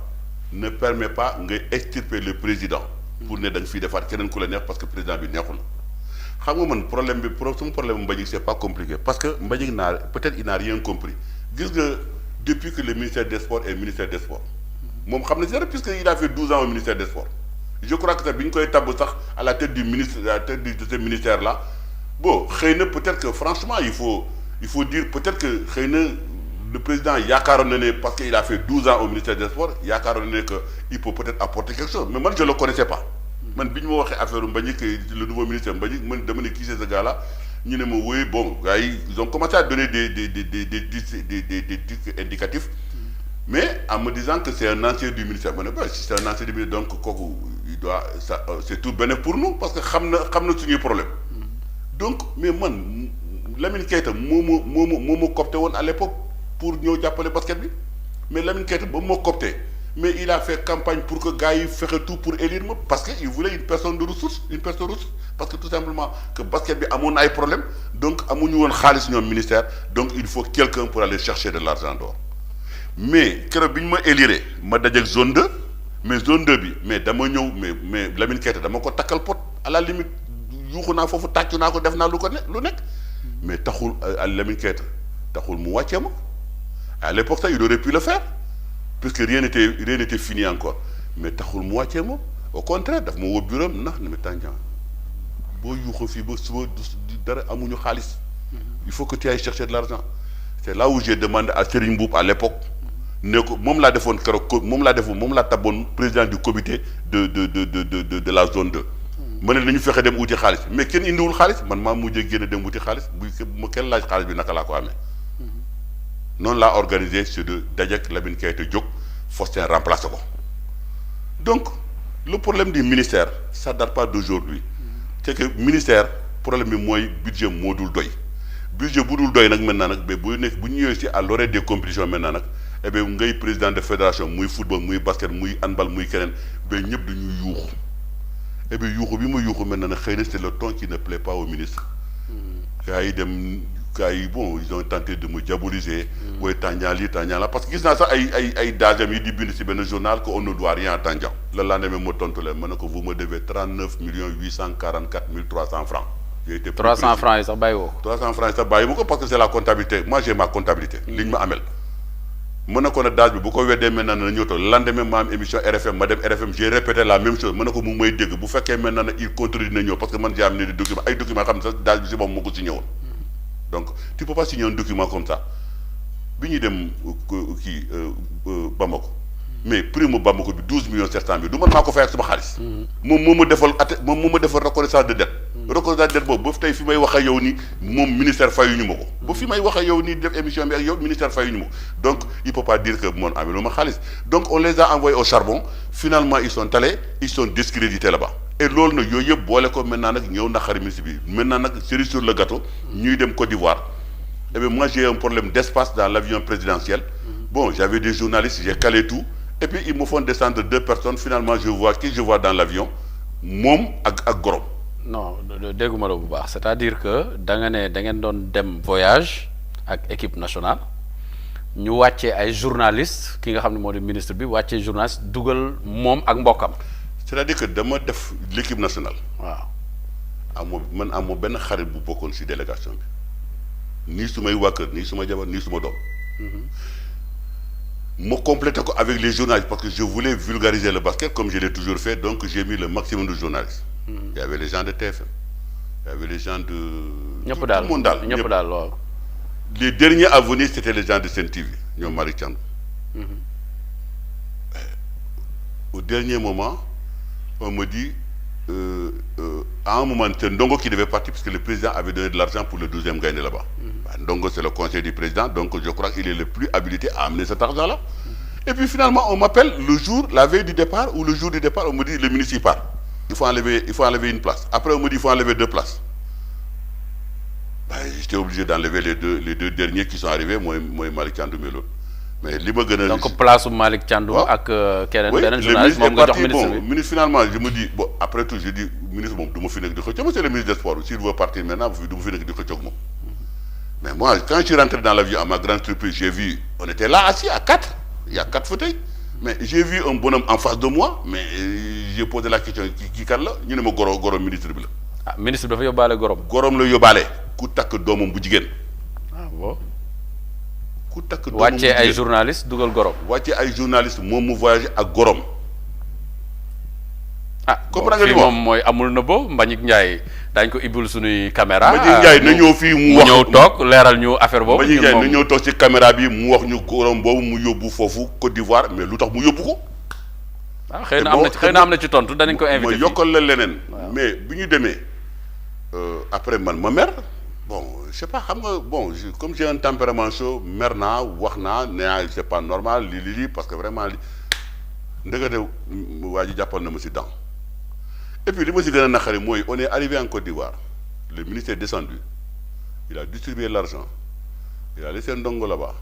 ne permet pas nga extirper le président pour ne da nga fiy defaat keneen ku la neex parce que président bi neexul xam nga man problème bi sama problème Mbagnick c'est pas compliqué parce que Mbagnick peut-être il n'a rien compris gis nga depuis que le ministère des sports est ministère des sports moom xam na si dara puisque il a fait 12 ans au ministère des sports je crois que sax bi ñu koy tabb sax à la tête du ministre à la tête de ce ministère là bon xëy na peut-être que franchement il faut dire peut-être que xëy na le président yaakaaroon na ne parce que il a fait 12 ans au ministère des sports yaakaaroon na ne que il peut peut-être apporter quelque chose mais man je le connaissais pas man bi ñu ma waxee affaire Mbagnick le nouveau ministre Mbagnick man dama ne kii c'est ce gars-là ñu ne ma oui bon gars yi ils ont commencé à donner des trucs indicatifs mais en me disant que c'est un ancien du ministère ma ne ba si c'est un ancien du ministère donc kooku il doit ça c'est tout bénéf pour nous parce que xam na suñuy problème donc mais man Lamine Keita moo ma coopté woon à l'époque pour ñëw jàppale basket bi mais Lamine Keita ba moo coopté mais il a fait campagne pour que gars yi fexe tout pour élire ma parce que il voulait une personne de ressource parce que tout simplement que basket bi amoon na ay problème donc amuñu woon xaalis ñoom ministère donc il faut quelqu'un pour aller chercher de l'argent d'or mais keroog bi ñu ma élire ma dajeeg zone 2 mais zone 2 bi mais dama ñëw mais Lamine Keita dama ko takkal pot à la limite yuuxu naa foofu tàccu naa ko def naa lu nekk mais taxul Lamine Keita taxul mu wàccee ma à l'époque ça il aurait pu le faire puisque rien n'était fini encore mais taxul mu wàccee ma au contraire daf ma woo bureau ndax ne ma Tandian boo yuuxu fii ba suba dara amuñu xaalis il faut que tu ailles chercher de l'argent c'est là où j'ai demandé à Serigne Mboup à l'époque ne ko moom laa defoon keroog moom laa taboon président du comité de la zone 2 ma ne nañu fexe dem wuti xaalis mais kenn indiwul xaalis man maa mujjee génn dem wuti xaalis bu ma kenn laaj xaalis bi naka laa ko amee noonu laa organisé c'est de dajek Lamine Keita jóg Faustin remplacé ko donc le problème du ministère ça date pas d'aujourd'hui c'est que ministère problème bi mooy budget moo dul doy budget bu dul doy nag maintenant nag mais bu ñu ñëwee si à l'orée des compétitions maintenant nag eh bien ngay président de fédération muy football muy basket muy handball muy keneen ba ñëpp dañuy yuuxu et bien yuuxu bi ma yuuxu maintenant nag xëy na c'est le ton qui ne plaît pas au ministre gars yi bon ils ont tenté de me diaboliser wooy Tandian lii Tandian la parce que gis naa sax ay daajam yi di bind si benn journal que on ne doit rien à Tandian le lendemain ma tontu leen ma ne ko vous me devez 39 844 300 francs j'ai été 300 francs yi sax bàyyi woo ko 300 francs yi sax bàyyi ma ko parce que c'est la comptabilité moi j'ai ma comptabilité liñ ma amel mën na ko ne daaj bi bu ko weddee maintenant na ñëw toog lendemain ma am émission RFM ma dem RFM j'ai répété la même chose mën na ko mu may dégg bu fekkee maintenant na il contredit na ñëw parce que man j'ai amené des documents ay documents xam ne sax daaj bi si moom moo ko signé woon donc tu peux pas signer un document comme ça bi ñuy dem kii Bamako mais prix mu Bamako bi 12 millions 700 bi du man maa ko fay ak sama xaalis moom moo ma defal reconnaissance de dette reconnaissance de dette boobu ba tey fi may wax ak yow ni moom ministère fayuñu ma ko ba fi may wax ak yow nii def émission bi ak yow ministère fayuñu ma ko donc il peut pas dire que moom amee ma xaalis donc on les a envoyés au charbon finalement ils sont allés ils sont discrédités là-bas et loolu nag yooyu yëpp boole ko maintenant nag ñëw naqari ministre bi maintenant nag cerise sur le gâteau ñuy dem Côte d'Ivoire et bien moi j'ai un problème d'espace dans l'avion présidentiel bon j'avais des journalistes j'ai calé tout et puis ils me font descendre 2 personnes finalement je vois dans l'avion moom ak gorom non dégguma la bu baax c'est-à-dire que da ngeen doon dem voyage ak équipe nationale ñu wàccee ay journalistes ki nga xam ne moo di ministre bi wàccee journaliste dugal moom ak mbokkam c'est-à-dire que dama def l'équipe nationale waaw amoo benn xarit bu bokkoon ci délégation bi nii su may waa kër nii su ma jabar nii su ma doom ma complété ko avec les journalistes parce que je voulais vulgariser le basket comme je l'ai toujours fait donc j'ai mis le maximum de journalistes il y avait les gens de TFM il y avait les gens de ñëpp tout le monde daal ñëpp daal waaw les derniers à venir c'était les gens de Sen TV ñoom Malick Thiandou au dernier moment on me dit à un moment c'est Ndongo qui devait partir parce que le président avait donné de l'argent pour le 12e Gaïndé là-bas Ndongo c'est le conseiller du président donc je crois qu'il est le plus habilité à amener cet argent-là et puis finalement on m'appelle la veille du départ ou le jour du départ on me dit le ministre il part il faut enlever une place après on me dit il faut enlever 2 places j'étais obligé d'enlever les deux derniers qui sont arrivés mooy Malick Thiandou mais li ma gën a donc place Malick Thiandou ak keneen beneen journaliste moom nga jox ministre bi ministre finalement je me dis bon après tout je dis ministre moom du ma fi nekk di xëccoo c'est le ministre des sports s'il veut partir maintenant du ma fi nekk di xëccoo moom mais moi quand je suis rentré dans l'avion à ma grande surprise j'ai vu on était là assis à 4 il y a 4 fauteuils mais j'ai vu un bonhomme en face de moi mais j'ai posé la question kii kan la ñu ne ma goro ministre bi la ah ministre dafa yóbbaale gorom. gorom la yóbbaale ku takk doomam bu jigéen. ah bon. ku takk doomam bu wàccee ay journaliste dugal gorom. wàccee ay journaliste moom mu voyagé ak gorom. ah comprendre nga li fii moom mooy amul na bo Mbagnick Ndiaye daañu ko ibbil suñuy caméra. Mbagnick Ndiaye na ñëw fii mu wax ñëw toog leeral ñu affaire boobu. Mbagnick Ndiaye na ñëw toog ci caméra bi mu wax ñu gorom boobu mu yóbbu foofu Côte d'Ivoire mais lu tax mu yóbbu ko. ah xëy na am na ci tontu danañ ko invité. ma yokkal la leneen. mais bi ñu demee après man ma mer bon je sais pas xam nga bon comme j'ai un tempérament chaud mer naa wax naa nee c'est pas normal lii parce que vraiment li ndekete waa ji jàppal na ma si dent. Et puis li ma si gën a naqari mooy on est arrivé en Côte d'Ivoire le ministre est descendu il a distribué l'argent il a laissé ndongo là-bas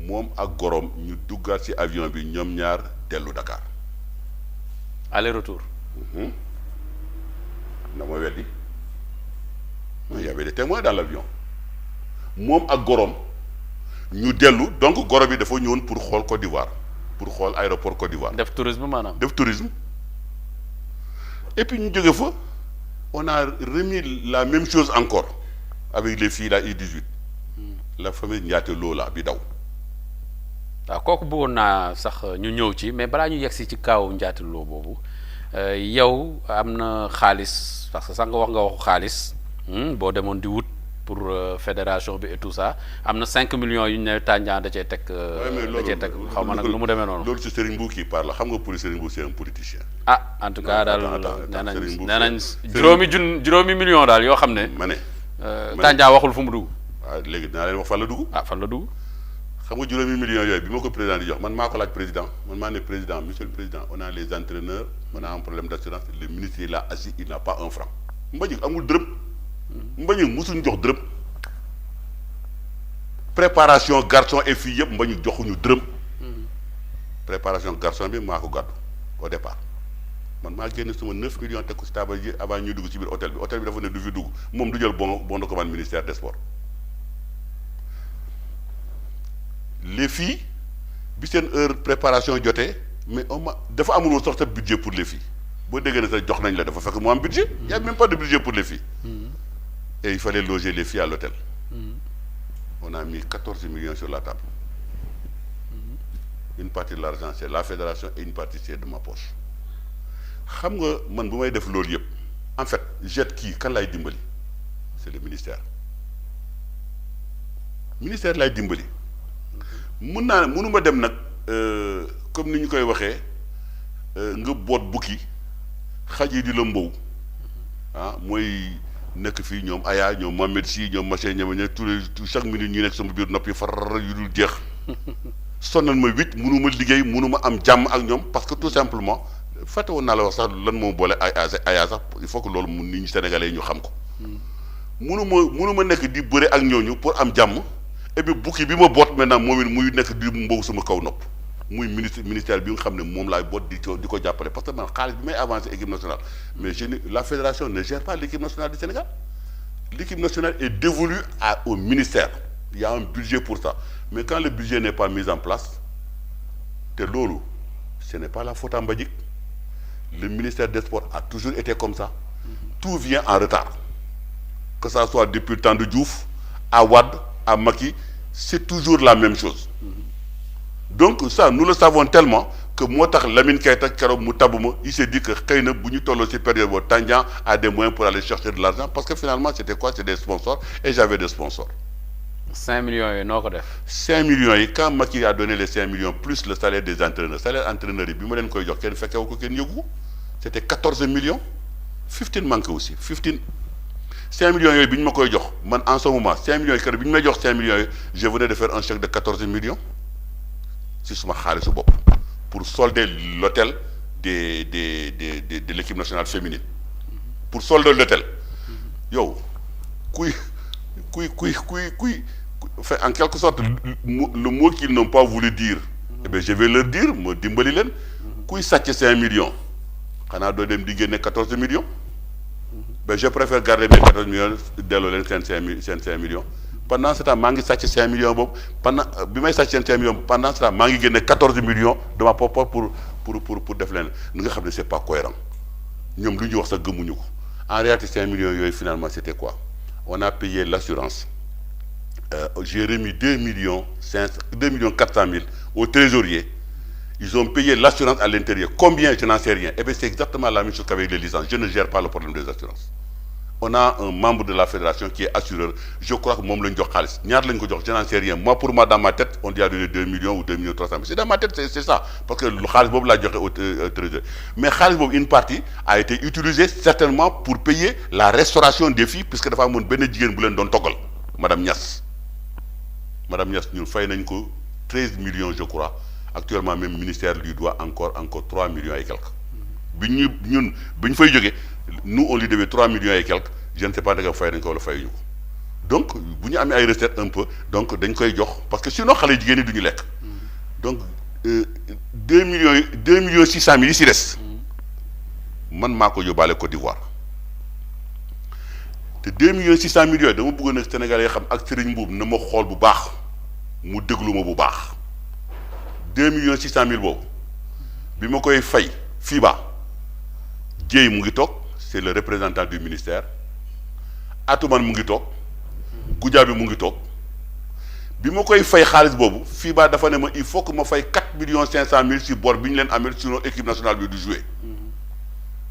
moom ak gorom ñu duggaat ci avion bi ñoom ñaar dellu Dakar. aller retour. na ma weddi il y avait des témoins dans l'avion moom ak gorom ñu dellu donc gorom bi dafa ñëwoon pour xool Côte d'Ivoire pour xool aéroport Côte d'Ivoire. def tourisme maanaam. def tourisme. Et puis ñu jóge fa on a remis la même chose encore avec les filles là I-18 la famille Ndiaté Lo la bi daw. waaw kooku bëggoon naa sax ñu ñëw ci mais balaa ñu yegsi ci kaaw Ndiaté Lo boobu yow am na xaalis parce que sax nga waxu xaalis boo demoon di wut pour fédération bi et tout ça am na 5 millions yu ñu ne Tandian da cee teg. da cee teg xaw ma nag lu mu demee noonu. loolu ci Serigne Mboup qui parle xam nga pour Serigne Mboup c'est un politicien. ah en tout cas daal nee nañ juróomi millions daal yoo xam ne. ma ne. Tandian waxul fu mu dugg. waaw léegi dinaa leen wax fan la dugg. ah fan la dugg. xam nga juróomi millions yooyu bi ma ko président di jox man maa ko laaj président man maa ne président monsieur le président on a les entraîneurs on a un problème d'assurance le ministre est là assis il n'a pas un franc. Mbagnick amul dërëm. Mbagnick musuñu jox dërëm. préparation garçon et fille yëpp Mbagnick joxuñu dërëm. préparation garçon bi maa ko gàddu au départ man maa génn sama 9 millions teg ko si taabal ji avant ñuy dugg ci biir hôtel bi dafa ne du fi dugg moom du jël bon de commande ministère des sports. les filles bi seen heure préparation jotee mais dafa amul woon sax sa budget pour les filles boo déggee ne sax jox nañ la dafa fekk mu am budget il y a même pas de budget pour les filles. et il fallait loger les filles à l'hôtel. On a mis 14 millions sur la table. Une partie de l'argent c'est la fédération et une partie c'est de ma poche. xam nga man bu may def loolu yëpp en fait jet kii kan lay dimbali c'est le ministère lay dimbali. mënuma dem nag comme ni ñu koy waxee nga boot bukki xaj yi di la mbow mooy nekk fii ñoom Aya ñoom Mohamed Sy ñoom machin ñoom ñoom chaque minute ñu nekk sama biir noppi far yu dul jeex sonal ma wicc mënuma liggéey mënuma am jàmm ak ñoom parce que tout simplement fàtte woon naa la wax sax lan moo boole Aya sax il faut que loolu nit ñi sénégalais yi ñu xam ko. mënuma nekk di bëre ak ñooñu pour am jàmm. et puis bukki bi ma boot maintenant moom it muy nekk di mbow sama kaw nopp muy ministère bi nga xam ne moom laay boot di ko jàppale parce que man xaalis bi may avancé équipe nationale mais la fédération ne gère pas l'équipe nationale du Sénégal l'équipe nationale est dévolue au ministère il y a un budget pour ça mais quand le budget n'est pas mis en place te loolu ce n'est pas la faute à Mbagnick le ministère des sports a toujours été comme ça tout vient en retard que ça soit depuis le temps de Diouf à Wade à Macky c'est toujours la même chose donc ça nous le savons tellement que moo tax Lamine Keita keroog mu tabb ma il s'est dit que xëy na bu ñu tolloo ci période boobu Tandian a des moyens pour aller chercher de l'argent parce que finalement c'était quoi c'est des sponsors et j'avais des sponsors. 5 millions yi noo ko def. 5 millions yi quand Macky a donné les 5 millions plus le salaire des entraîneurs salaire entraîneurs yi bi ma leen koy jox kenn fekkewu ko kenn yëgu ko c'était 14 millions 15 manqué aussi 15. 5 millions yooyu bi ñu ma koy jox man en ce moment 5 millions yi keroog bi ñu may jox 5 millions yi je venais de faire un chèque de 14 millions ci suma xaalisu bopp pour solder l'hôtel de l'équipe nationale féminine pour solder l'hôtel yow kuy fait en quelque sorte le mot qu'ils n'ont pas voulu dire eh bien je vais leur dire ma dimbali leen kuy sàcc 5 millions xanaa doo dem di génne 14 millions ben je préfère garder mes 14 millions delloo leen seen 5 millions pendant ce temps maa ngi sàcc 5 millions boobu pendant bi may sàcc seen 5 millions pendant ce temps maa ngi génne 14 millions de ma propre pour def leen ni nga xam ne c'est pas cohérent ñoom lu ñu wax sax gëmuñu ko En réalité 5 millions finalement c'était quoi? On a payé l'assurance. J'ai remis 2 millions 400 000 au trésorier. Ils ont payé l'assurance à l'intérieur. Combien? Je n'en sais rien. Et bien c'est exactement la même chose qu'avec les licences. Je ne gère pas le problème des assurances. On a un membre de la fédération qui est assureur. Je crois que moi, je n'en sais rien. Moi, pour moi, dans ma tête, on dit à donner 2 millions ou 2 millions 300 000. C'est dans ma tête, c'est ça. Parce que le Khalis Bob l'a dit au trésor. Mais Khalis Bob, une partie, a été utilisée certainement pour payer la restauration des filles, puisque la femme a Madame Nias. Madame Nias, nous avons 13 millions, je crois. Actuellement, même le ministère lui doit encore 3 millions et quelques. Nous, on lui devait 3 millions et quelques. Je ne sais pas de quoi faire. Donc, si nous avons des recettes un peu, donc, nous avons parce que sinon, les gens ne sont pas. Donc, 2 millions 600 000 ici reste. Je suis allé Côte d'Ivoire. 2 millions 600 000, je veux que les Sénégalais sachent que Serigne Mboup ne me xool bu baax mu déglu ma bu baax 2 millions 600 000 boobu bi ma koy fay FIBA Dieye mu ngi toog c'est le représentant du ministère Atoumane mu ngi toog Goudiaby mu ngi toog bi ma koy fay xaalis boobu FIBA dafa ne ma il faut que ma fay 4 millions 500 000 si bor bi ñu leen amee sur équipe nationale bi du jouer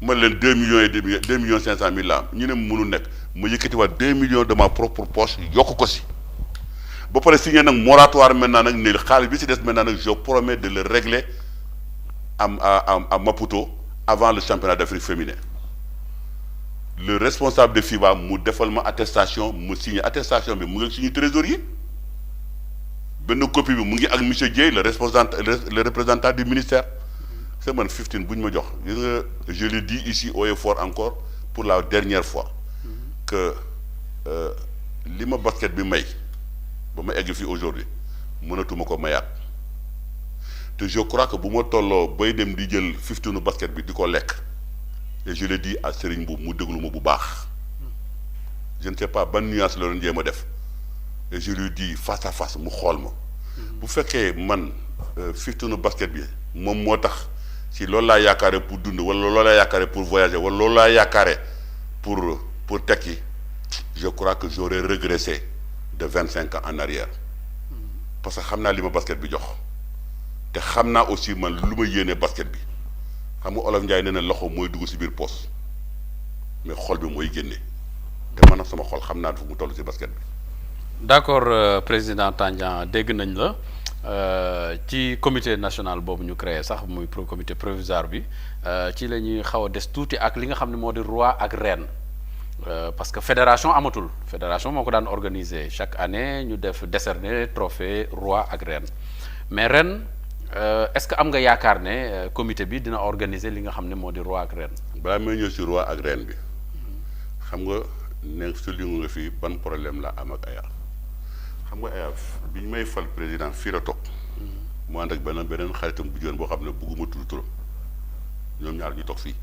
ma leen 2 millions et demi 2 millions 500 000 la ñu ne mënu nekk ma yëkkatiwaat 2 millions de ma propre poche yokk ko si ba pare signé nag moratoire maintenant nag ne xaalis bi si des maintenant nag je promets de le régler à Maputo avant le championnat d'Afrique féminin. Le responsable de FIBA mu defal ma attestation mu signé attestation bi mu ngi suñu trésorier benn copie bi mu ngi ak monsieur Dieye le représentant du ministère. C'est man 15 bu ñu ma jox je le dis ici haut et fort encore pour la dernière fois que li ma basket bi may ba ma egg fii aujourd'hui mënatuma ko mayaat te je crois que bu ma tolloo bay dem di jël 15 basket bi di ko lekk et je le dis à Serigne Mboup mu déglu ma bu baax je ne sais pas ban nuance la doon jéem a def et je lui dis face à face mu xool ma bu fekkee man 15 basket bi moom moo tax si loolu laa yaakaare pour dund wala loolu laa yaakaare pour voyager wala loolu laa yaakaare pour tekki je crois que j'aurais régressé de 25 ans en arrière parce que xam naa li ma basket bi jox te xam naa aussi man lu ma yéene basket bi xam nga Olof Ndiaye nee na loxo mooy dugg si biir poos mais xol bi mooy génne te man nag sama xol xam naa fu mu toll si basket bi. D'accord président Tandian dégg nañ la. ci comité national boobu ñu créé sax muy comité provisoire bi ci la ñuy xaw a des tuuti ak li nga xam ne moo di roi ak reine parce que fédération amatul fédération moo ko daan organiser chaque année ñu def décerner trophée roi ak reine mais ren est-ce que am nga yaakaar ne comité bi dina organiser li nga xam ne moo di roi ak reine. balaa may ñëw si roi ak reine bi xam nga ne souligné nga fii ban problème la am ak Aya. xam nga Aya bi ñu may fal président fii la toog mu ànd ak beneen xaritam bu jigéen boo xam ne bëgguma tudd turam ñoom ñaar ñu toog fii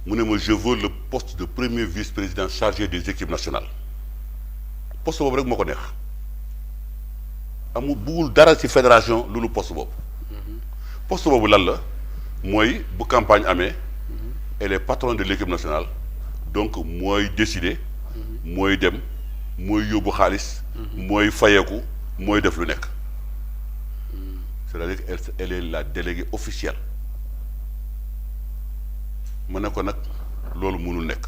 mu ne ma je veux le poste de premier vice-président chargé des équipes nationales poste boobu rek moo ko neex amul bëggul dara ci fédération loolu poste boobu poste boobu lan la mooy bu campagne amee elle est patron de l'équipe nationale donc mooy décider mooy dem mooy yóbbu xaalis mooy fayeeku mooy def lu nekk c'est-à-dire elle est la déléguée officielle ma ne ko nag loolu mënul nekk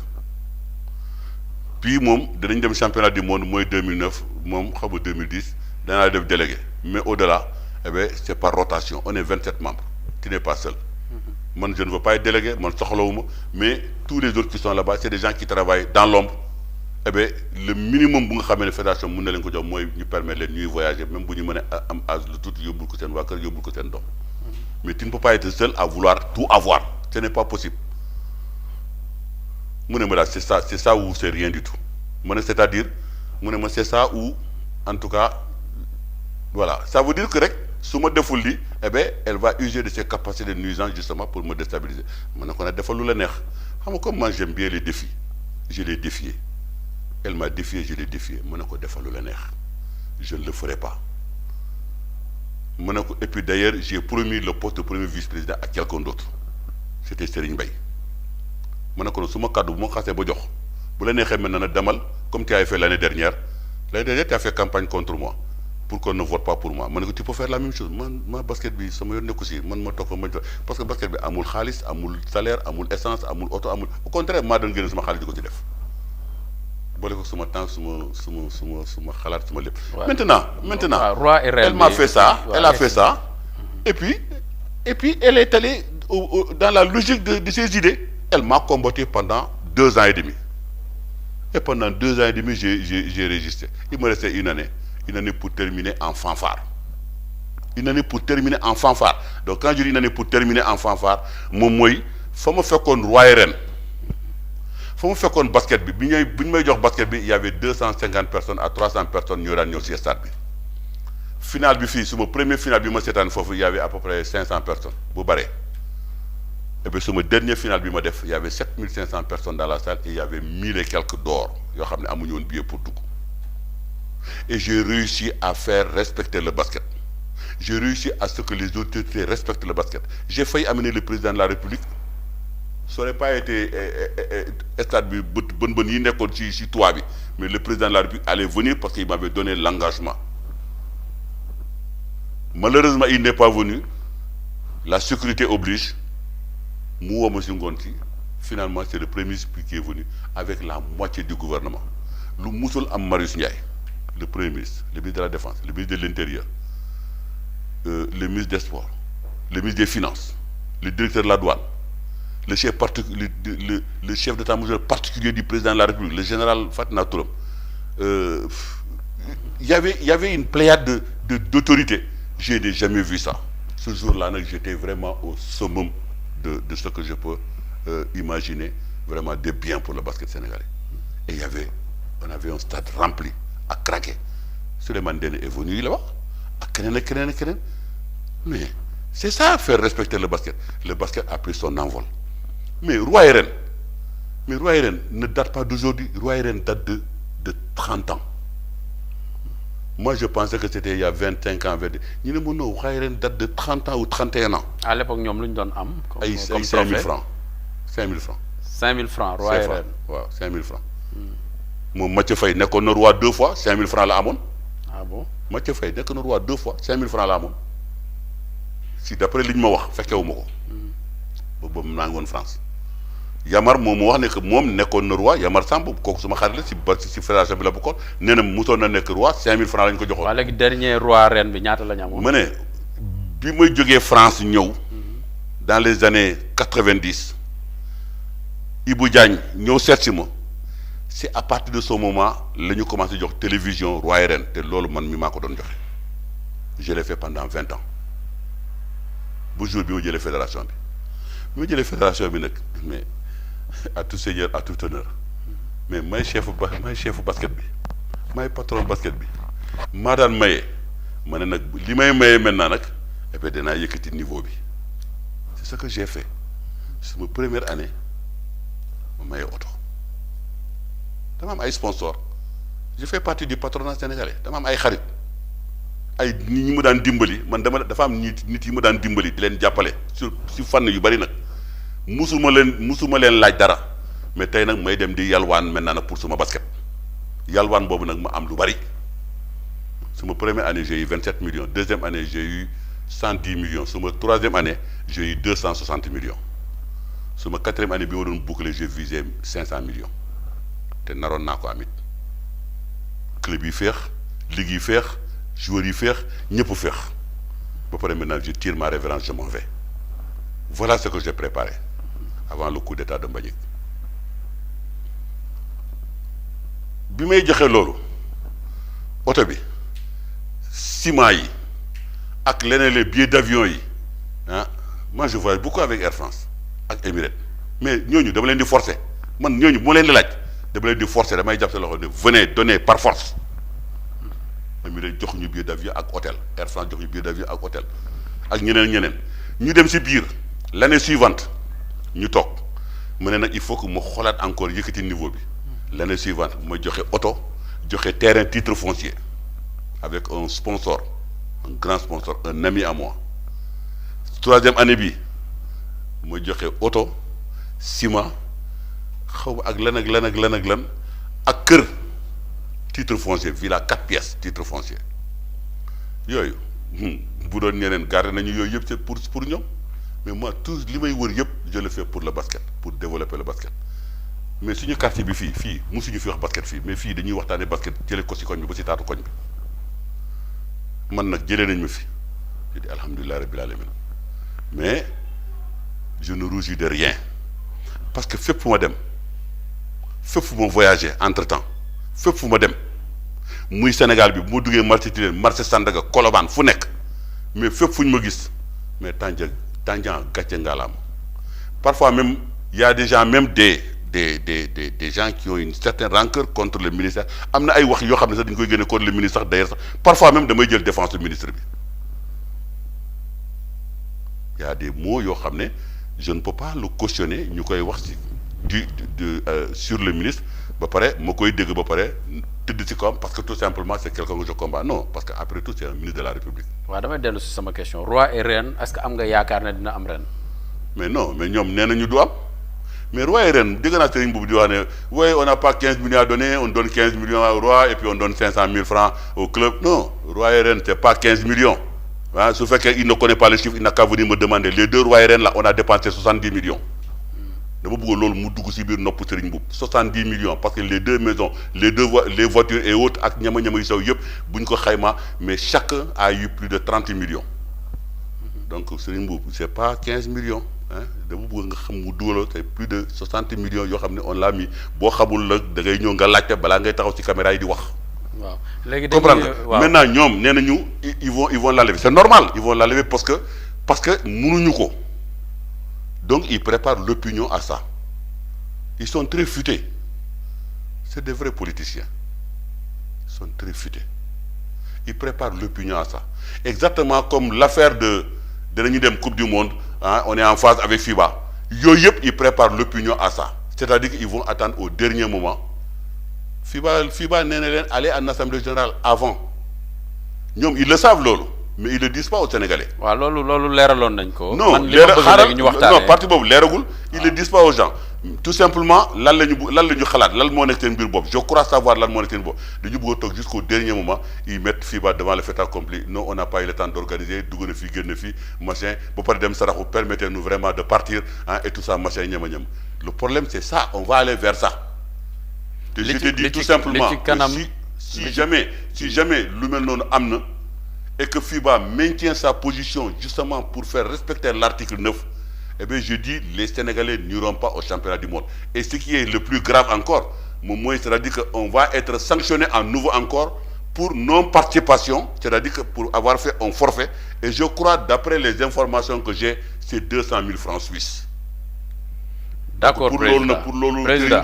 puis moom danañ dem championnat du monde mooy 2009 moom xam nga 2010 danaa def délégué mais au-delà eh bien c'est par rotation on est 27 membres tu n'es pas seul man je ne veux pas être délégué man soxlawuma mais tous les autres qui sont là-bas c'est des gens qui travaillent dans l'ombre eh bien le minimum bu nga xamee ne fédération mën na leen ko jox mooy ñu permettre leen ñuy voyager même bu ñu mën a am âge lu tuuti yóbbul ko seen waa kër yóbbul ko seen doom mais tu ne peux pas être seul à vouloir tout avoir ce n'est pas possible mu ne ma daal c'est ça ou c'est rien du tout mu ne c'est-à-dire mu ne ma c'est ça ou en tout cas voilà ça veut dire que rek su ma deful li eh bien elle va user de ses capacités de nuisance justement pour me déstabiliser ma ne ko nag defal lu la neex xam nga comme moi j'aime bien les défis je l'ai défié elle m'a défié je l'ai défié ma ne ko defal lu la neex je ne le ferai pas ma ne ko et puis d'ailleurs j'ai promis le poste de premier vice-président à quelqu'un d'autre c'était Serigne Mbaye ma ne ko su ma kàddu bu ma xasee ba jox bu la neexee maintenant nag demal comme tu as fait l'année dernière tu as fait campagne contre moi pour qu'on ne vote pas pour moi ma ne ko tu peux faire la même chose ma basket bi sama yoon nekku si man ma toog fa parce que basket bi amul xaalis amul salaire amul essence amul oto amul au contraire maa doon génne sama xaalis di ko ci def boole ko suma temps suma xalaat suma lépp. maintenant roi et reine elle m'a fait ça elle a fait ça et puis elle est allée dans la logique de ses idées. Elle m'a combattu pendant 2 ans et demi. Et pendant 2 ans et demi, j'ai résisté. Il me restait une année pour terminer en fanfare. Une année pour terminer en fanfare. Donc quand je dis une année pour terminer en fanfare, moi, il faut me faire qu'on roi et reine. Il faut me faire qu'on basket. Il y avait 250 personnes à 300 personnes qui ont été au stade. Final, sur mon premier final, il y avait à peu près 500 personnes. Vous barrez. Et puis sur mon dernier final, il y avait 7500 personnes dans la salle et il y avait 1000 et quelques d'or. Il y avait un billet pour tout. Et j'ai réussi à faire respecter le basket. J'ai réussi à ce que les autorités respectent le basket. J'ai failli amener le président de la République. Ça n'aurait pas été stade mais le président de la République allait venir parce qu'il m'avait donné l'engagement. Malheureusement, il n'est pas venu. La sécurité oblige. Finalement, c'est le premier ministre qui est venu avec la moitié du gouvernement. Le Moussoul Am Marius Ndiaye, le premier ministre, le ministre de la Défense, le ministre de l'Intérieur, le ministre des Sports, le ministre des Finances, le directeur de la douane, le chef d'état-major particulier du président de la République, le général Fatna Touram. Il y avait une pléiade d'autorités. Je n'ai jamais vu ça. Ce jour-là, j'étais vraiment au summum de ce que je peux imaginer vraiment de bien pour le basket sénégalais. Et on avait un stade rempli, à craquer. Souleymane Ndéné est venu là-bas, à Kenen. Mais c'est ça, faire respecter le basket. Le basket a pris son envol. Mais Roi et Reine ne date pas d'aujourd'hui. Roi et Reine date de 30 ans. Moi, je pensais que c'était il y a 25 ans. Nous avons Roi et Reine date de 30 ans ou 31 ans. À l'époque, nous avons donné 5 000 francs. 5 000 francs. 5 000 francs, Roi et Reine. Oui, 5 000 francs. Moi, Mathieu Faye n'est qu'un roi 2 fois, 5 000 francs là amon. Ah bon? Mathieu Faye n'est qu'un roi 2 fois, 5 000 francs là amon. Si d'après l'île Mawak, fait que vous en France. Yamar moom wax ne que moom nekkoon na roi Yamar Samb kooku suma xarit la si fédération bi la bokkoon nee na mosoon na nekk roi 5000 francs lañ ko joxoon. waaw léegi dernier roi reine bi ñaata la ñu amoon. ma ne bi may jógee France ñëw dans les années 90 Ibou Diagne ñëw seet si ma c'est à partir de ce moment la ñu commencé jox télévision roi et reine te loolu man mi maa ko doon joxe je l'ai fait pendant 20 ans bu jour bi ma jëlee fédération bi nag mais à tout seigneur à tout honneur mais may chef basket bi may patron basket bi maa daan maye ma ne nag li may maye maintenant nag et puis danaa yëkkati niveau bi c'est ce que j'ai fait sama première année ma maye oto dama am ay sponsor je fais partie du patronat sénégalais dama am ay xarit ay nit ñi ma daan dimbali man dafa am nit yi ma daan dimbali di leen jàppale si fànn yu bari nag musuma leen laaj dara mais tey nag may dem di yalwaan maintenant nag pour suma basket yalwaan boobu nag ma am lu bari suma première année j'ai eu 27 millions deuxième année j'ai eu 110 millions suma troisième année j'ai eu 260 millions suma quatrième année bi ma doon boucler j'ai visé 500 millions te naroon naa ko amit club yi féex ligue yi féex joueurs yi féex ñëpp féex ba pare maintenant je tire ma révérence je m'en vais voilà ce que j'ai préparé avant le coup d'état de Mbagnick bi may joxe loolu oto bi ciment yi ak leneen les billets d'avion yi ah moi je voyage beaucoup avec Air France ak Emirates mais ñooñu dama leen di forcer man ñooñu bu ma leen di laaj dama leen di forcer damay jàpp sa loxo ne venez donner par force Emirates jox ñu billet d'avion ak hôtel Air France jox ñu billet d'avion ak hôtel ak ñeneen ñu dem ci biir l'année suivante ñu toog mu ne nag il faut que ma xoolaat encore yëkkati niveau bi l'année suivante ma joxe oto joxe terrain titre foncier avec un sponsor un grand sponsor un ami à moi troisième année bi ma joxe oto ciment xaw ma ak lan ak kër titre foncier villa 4 pièces titre foncier yooyu bu doon ñeneen garder nañu yooyu yëpp c'est pour ñoom mais moi tout li may wër yëpp je le fais pour le basket pour développer le basket mais suñu quartier bi fii musuñu fi wax basket fii mais fii dañuy waxtaanee basket jëlee ko si koñ bi ba si taatu koñ bi man nag jëlee nañ ma fi je dis alhamdulilah rabbil alamin mais je ne rougis de rien parce que fépp fu ma dem fépp fu ma voyagé entre temps fépp fu ma dem muy Sénégal bi bu ma duggee marché Tilène marché Sandaga Colobane fu nekk mais fépp fu ñu ma gis mais tànjang gàcce ngalaam parfois même y a des gens même des gens qui ont une certaine rancœur contre le ministère am na ay wax yoo xam ne sax dañu koy génne contre le ministre sax d'ailleurs sax parfois même damay jël défense du ministre bi y a des mots yoo xam ne je ne peux pas le cautionner ñu koy wax ci sur le ministre ba pare ma koy dégg ba pare tëdd ci kawam parce que tout simplement c'est quelqu'un que je combat non parce que après tout c'est un ministre de la République. waaw damay dellu si sama question roi et reine est-ce que am nga yaakaar ne dina am ren. mais non mais ñoom nee nañu du am mais roi et reine dégg naa Serigne Boubou di wax ne oui on n'a pas 15 millions à donner on donne 15 millions au roi et puis on donne 500 000 francs au club non roi et reine c'est pas 15 millions ah su fekkee il ne connaît pas le chiffre il n'a qu'à venir me demander les 2 rois et reines là on a dépensé 70 millions. dama bëgg loolu mu dugg ci biir nopp Serigne Boubou 70 millions parce que les 2 maisons les voitures et autres ak ñama-ñama yu saw yëpp bu ñu ko xayma mais chacun a eu plus de 30 millions donc Serigne Boubou c'est pas 15 millions hein dama bëgg nga xam mu dugaloo c'est plus de 60 millions yoo xam ne on l'a mis boo xamul nag da ngay ñëw nga laajte balaa ngay taxaw ci caméra yi di wax. waaw léegi comprendre nga maintenant ñoom nee nañu ils vont l'enlever c'est normal ils vont l'enlever parce que mënuñu ko. Donc ils préparent l'opinion à ça. Ils sont très futés. C'est des vrais politiciens. Ils sont très futés. Ils préparent l'opinion à ça. Exactement comme l'affaire de la Coupe du Monde, hein, on est en phase avec FIBA. Ils préparent l'opinion à ça. C'est-à-dire qu'ils vont attendre au dernier moment. FIBA n'est allé en Assemblée générale avant. Ils le savent, Lolo. Mais ils le disent pas aux Sénégalais. waaw loolu leeraloon nañ ko. non non parti boobu leeragul. ils le disent pas aux gens. tout simplement lan la ñu xalaat lan moo nekk seen mbir boobu je crois savoir lan moo nekk seen boobu dañu bëgg a toog jusqu'au dernier moment ils mettent FIBA devant le fait accompli non on n'a pas eu le temps d'organiser dugg na fii génn fii machin ba pare dem saraxu permettez-nous vraiment de partir hein, et tout ça machin ñama-ñam le problème c'est ça on va aller vers ça. te je te dis tout simplement si jamais lu mel noonu am na. Et que FIBA maintient sa position justement pour faire respecter l'article 9, eh bien je dis les Sénégalais n'iront pas au championnat du monde. Et ce qui est le plus grave encore, c'est-à-dire qu'on va être sanctionné à nouveau encore pour non-participation, c'est-à-dire que pour avoir fait un forfait. Et je crois, d'après les informations que j'ai, c'est 200 000 francs suisses. D'accord, président. Président,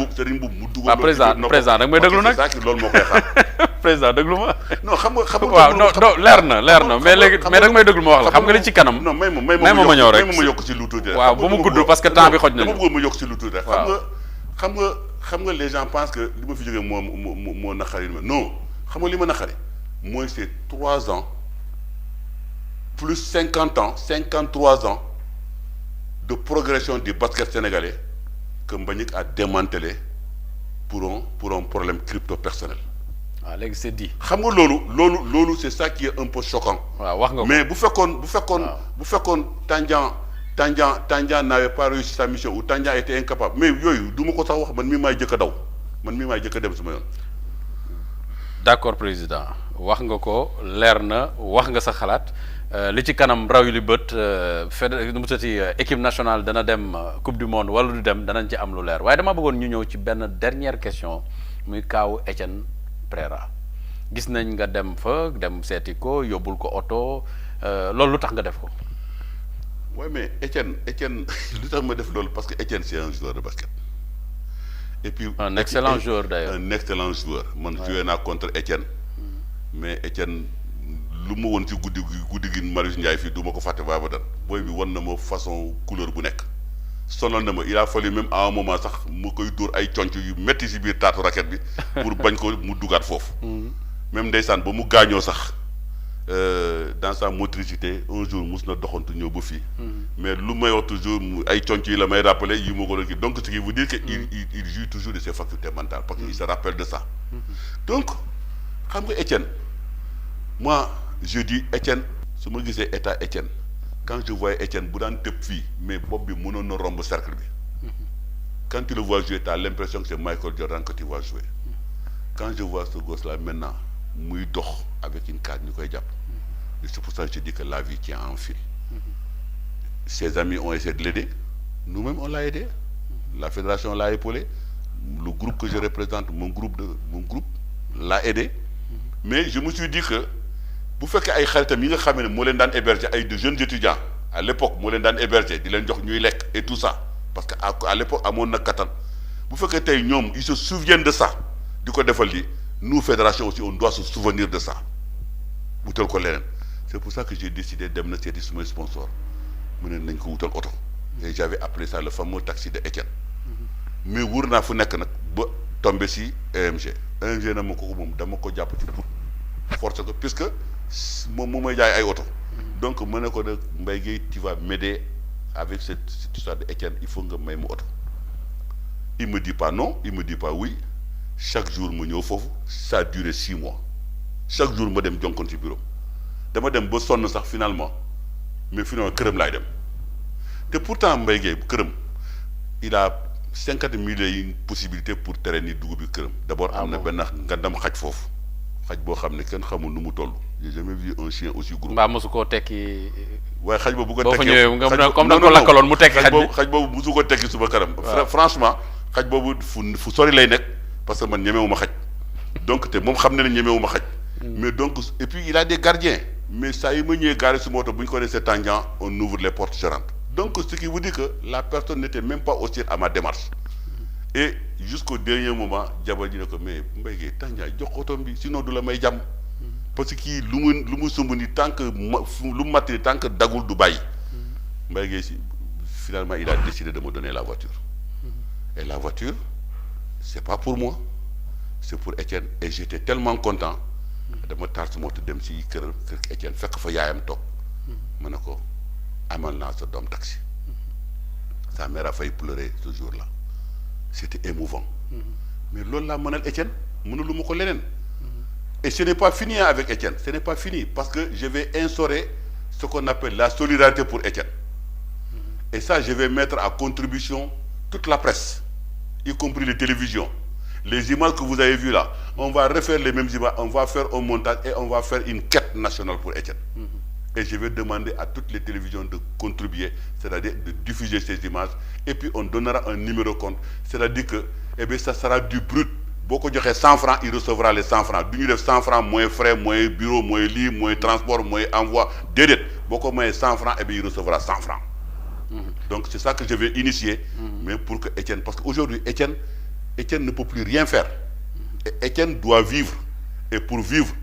président déglu ma. non xam nga waaw non leer na mais léegi mais danga may déglu ma wax la xam nga li ci kanam. non may ma ñëw rek ma yokk ci lu tuuti rek. waaw ba mu gudd parce que temps bi xoj nañu. dama bëgg ma yokk ci lu tuuti rek. xam nga les gens pensent que li ma fi jógee moo naqari non xam nga li ma naqari mooy c'est 3 ans plus 50 ans 53 ans de progression du basket sénégalais que Mbagnick a démantelé pour un problème crypto personnel. waaw léegi c'est dit. xam nga loolu c'est ça qui est un peu choquant. waaw wax nga ko mais bu fekkoon Tandian n'avait pas réussi sa mission ou Tandian était incapable mais yooyu du ma ko sax wax man mii maay jëkk a daw man mii maay jëkk a dem sama yoon. d'accord président wax nga ko leer na wax nga sa xalaat li ci kanam raw yu li bët nu mu tëti équipe nationale dana dem coupe du monde wala du dem danañ ci am lu leer waaye dama bëggoon ñu ñëw ci benn dernière question muy kaawu Etienne Préra gis nañ nga dem seeti ko yóbbul ko oto loolu lu tax nga def ko. oui mais Etienne lu tax ma def loolu parce que Etienne c'est un joueur de basket. et puis un excellent joueur d'ailleurs. un excellent joueur man joué naa contre Etienne. mais Etienne lu ma woon ci guddi gi Marius Ndiaye fii du ma ko fàtte ba abadan booy bi wan na ma façon couleur bu nekk. sonal na ma il a fallu même à un moment sax mu koy dóor ay conc yu métti si biir taatu raquette bi pour bañ ko mu dugaat foofu. même ndeysaan ba mu gaañoo sax dans sa motricité un jour mus na doxantu ñëw ba fii. mais lu may wax toujours ay conc yi la may rappeler yi ma ko doon donc ce qui veut dire que il joue toujours de ses facultés mentales parce qu'il se rappelle de ça. donc xam nga Étienne moi je dis Étienne su ma gisee état Étienne quand je vois Étienne bu daan tëb fii mais bopp bi mënoon na romb cercle bi. quand tu le vois jouer tu as l'impression que c'est Michael Jordan que tu vois jouer. quand je vois ce gosse là maintenant muy dox avec une carte ñu koy jàpp. et c'est pour ça que je dis que la vie tient en fil. Ses amis ont essayé de l'aider. Nous-mêmes, on l'a aidé. La fédération l'a épaulé. Le groupe que je représente, mon groupe l'a aidé. Mais je me suis dit que bu fekkee ay xaritam yi nga xam ne moo leen daan héberger ay de jeunes étudiants à l'époque moo leen daan héberger di leen jox ñuy lekk et tout ça parce que à l'époque amoon na kattan bu fekkee tey ñoom ils se souviennent de ça di ko defal lii nous fédération aussi on doit se souvenir de ça wutal ko leneen. C'est pour ça que j'ai décidé dem na seeti sumay sponsor mu ne nañ ko wutal oto et j'avais appelé ça le fameux taxi de Étienne. mais wóor naa fu nekk nag ba tombé si EMG na ma ko moom dama ko jàpp ci pour force ko puisque moom moo may jaay ay oto. donc ma ne ko nag Mbaye Guèye tu vas m'aider avec cette histoire de Étienne il faut nga may mu oto. il me dit pas non il me dit pas oui chaque jour ma ñëw foofu ça a duré 6 mois chaque jour ma dem jonkoon ci bureau dama dem ba sonn sax finalement mais finalement këram laay dem te pourtant Mbaye Guèye këram il a 50 millions yi possibilité pour tere ni dugub bi këram. d'abord am na benn ngandam xaj foofu xaj boo xam ne kenn xamul nu mu toll. j'ai jamais vu un chien aussi gros. mbaa mosu koo tekki. waaye xaj boobu bu ko boo fa tekkee ñëwee nga comme da nga ko lakkaloon mu tekki xaj bi xaj boobu mosu ko tekki suba këram. franchement xaj boobu fu sori lay nekk parce que man ñemewuma xaj donc te moom xam na ne ñemewuma xaj. mais donc et puis il a des gardiens. mais saa yi ma ñëwee gaare su moto bu ñu ko nee c'est tangent on ouvre les portes je rentre donc ce qui veut dire que la personne n'était même pas hostile à ma démarche et jusqu'au dernier moment jabar ji ne ko mais Mbaye Guèye tànjaay jox ko otom bi sinon du la may jàmm parce que kii lu mu sumb ni tant que lu mu matt ni tant que dagul du bàyyi Mbaye Guèye si finalement il a décidé de me donner la voiture et la voiture c'est pas pour moi c'est pour Étienne et j'étais tellement content dama taal su moto dem si kër Étienne fekk fa yaayam toog ma ne ko amal naa sa doom taxi sa mère a failli pleurer ce jour-là c'était émouvant mais loolu laa mënal Étienne mënalu ma ko leneen et ce n'est pas fini avec Étienne ce n'est pas fini parce que je vais instaurer ce qu'on appelle la solidarité pour Étienne et ça je vais mettre à contribution toute la presse y compris les télévisions. Les images que vous avez vues là, on va refaire les mêmes images, on va faire un montage et on va faire une quête nationale pour Étienne. Et je vais demander à toutes les télévisions de contribuer, c'est-à-dire de diffuser ces images. Et puis on donnera un numéro compte, c'est-à-dire que eh bien, ça sera du brut. Beaucoup de 100 francs, il recevra les 100 francs. Du 100 francs, moins frais, moins bureau, moins lit, moins transport, moins envoi, dédette. Beaucoup moins 100 francs, et bien il recevra 100 francs. Donc c'est ça que je vais initier, mais pour que Étienne, parce qu'aujourd'hui Étienne ne peut plus rien faire. Et Étienne doit vivre. Et pour vivre,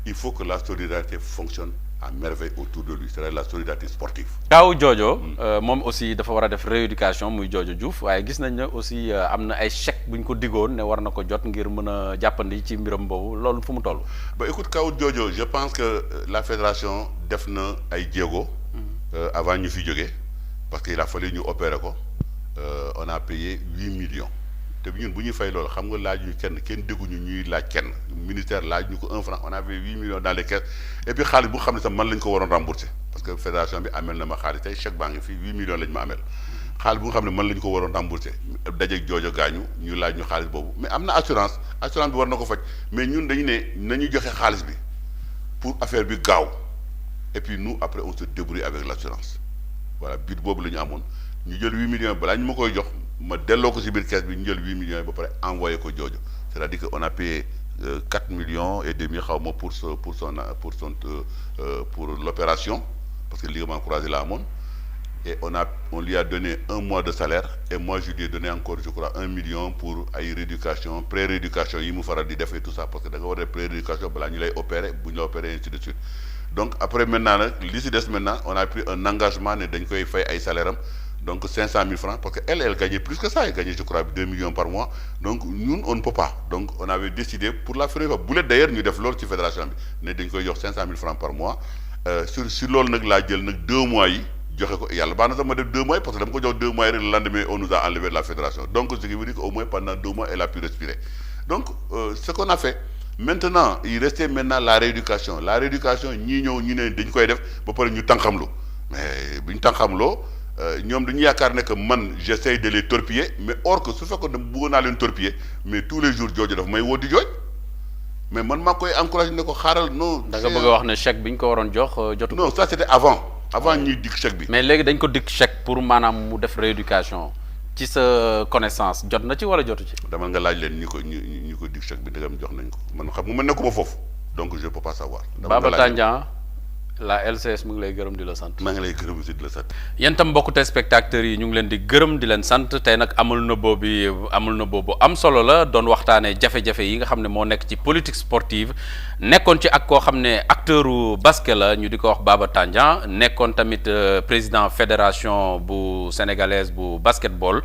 il faut que la solidarité fonctionne à merveille autour de lui. C'est-à-dire la solidarité sportive. Kaaw Jojo moom aussi dafa war a def rééducation muy Jojo Diouf waaye gis nañ ne aussi am na ay chèques bu ñu ko diggoon ne war na ko jot ngir mën a jàppandi ci mbiram boobu loolu fu mu toll. Bah écoute Kaaw Jojo je pense que la fédération def na ay jéego. Avant ñu fi jógee parce qu'il a fallu ñu opérer ko on a payé 8 millions. te ñun bu ñuy fay loolu xam nga laaj ñu kenn dégguñu ñuy laaj kenn ministère laaj ñu ko 1 franc on avait 8 millions dans les caisses et puis xaalis bu xam ne sax man lañ ko waroon rembourser parce que fédération bi amel na ma xaalis tey chèque baa ngi fii 8 millions lañ ma amel xaalis bu nga xam ne man lañ ko waroon rembourser dajeeg joojo gaañu ñu laaj ñu xaalis boobu mais am na assurance bi war na ko faj mais ñun dañu ne nañu joxe xaalis bi pour affaire bi gaaw et puis nous après on se débrouille avec l'assurance voilà but boobu la ñu amoon ñu jël 8 millions balaa ñu ma koy jox ma delloo ko ci biir caisse bi ñu jël 8 millions yi ba pare envoyé ko jooju c'est-à-dire que on a payé 4 millions et demi xaw ma pour l'opération parce que ligament croisé la amoon et on lui a donné 1 mois de salaire et moi je lui ai donné encore je crois 1 million pour ay rééducation pré-rééducation yi mu faral di def et tout ça parce que da nga war a def pré-rééducation balaa ñu lay opérer bu ñu la opérer ainsi de suite donc après maintenant nag li ci des maintenant on a pris un engagement ne dañ koy fay ay salaire am donc 500 000 francs, parce qu'elle gagnait plus que ça, elle gagnait, je crois, 2 millions par mois. Donc, nous, on ne peut pas. Donc, on avait décidé, pour la première fois, Boulet d'ailleurs, nous avons fait la fédération, nous avons 500 000 francs par mois. Sur l'eau, nous avons 2 mois. Il y a le 2 mois, parce que nous avons 2 mois, et le lendemain, on nous a enlevé de la fédération. Donc, ce qui veut dire qu'au moins pendant 2 mois, elle a pu respirer. Donc, ce qu'on a fait, maintenant, il restait maintenant la rééducation. La rééducation, nous avons fait des mais ñoom dañu yaakaar ne que man j'essaye de les torpiller mais or que su fekkoon ne bëggoon naa leen torpiller mais tous les jours jooju daf may woo di jooj mais man maa koy encouragé ne ko xaaral non. da nga bëgg a wax ne chèque bi ñu ko waroon jox jotu. non ça c'était avant ñuy dig chèque bi. mais léegi dañ ko dig chèque pour maanaam mu def rééducation ci sa connaissance jot na ci wala jotu ci. dama nga laaj leen ñi ko dig chèque bi ndegam jox nañ ko man xam nga man nekkuma foofu donc je peux pas savoir. Baba Tandian la LCS mu ngi lay gërëm di la sant. maa ngi lay gërëm aussi di la sant. yéen tam mbokku téléspectateurs yi ñu ngi leen di gërëm di leen sant tey nag amul na boobu am solo la doon waxtaanee jafe-jafe yi nga xam ne moo nekk ci politique sportive nekkoon ci ak koo xam ne acteuru basket la ñu di ko wax Baba Tandian nekkoon tamit président fédération bu sénégalaise bu basketball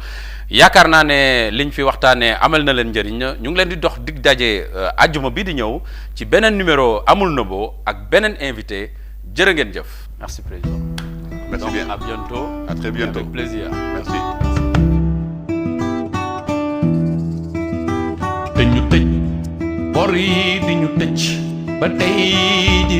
yaakaar naa ne liñ fi waxtaanee amal na leen njëriñ ñu ngi leen di dox dig daje àjjuma bi di ñëw ci beneen numéro amul na boo ak beneen invité. Jërë ngeen jëf. Merci président. Merci donc, bien. À bientôt. À très bientôt. Avec plaisir. Merci. te ñu tëj bor yi di ñu tëj ba tey ji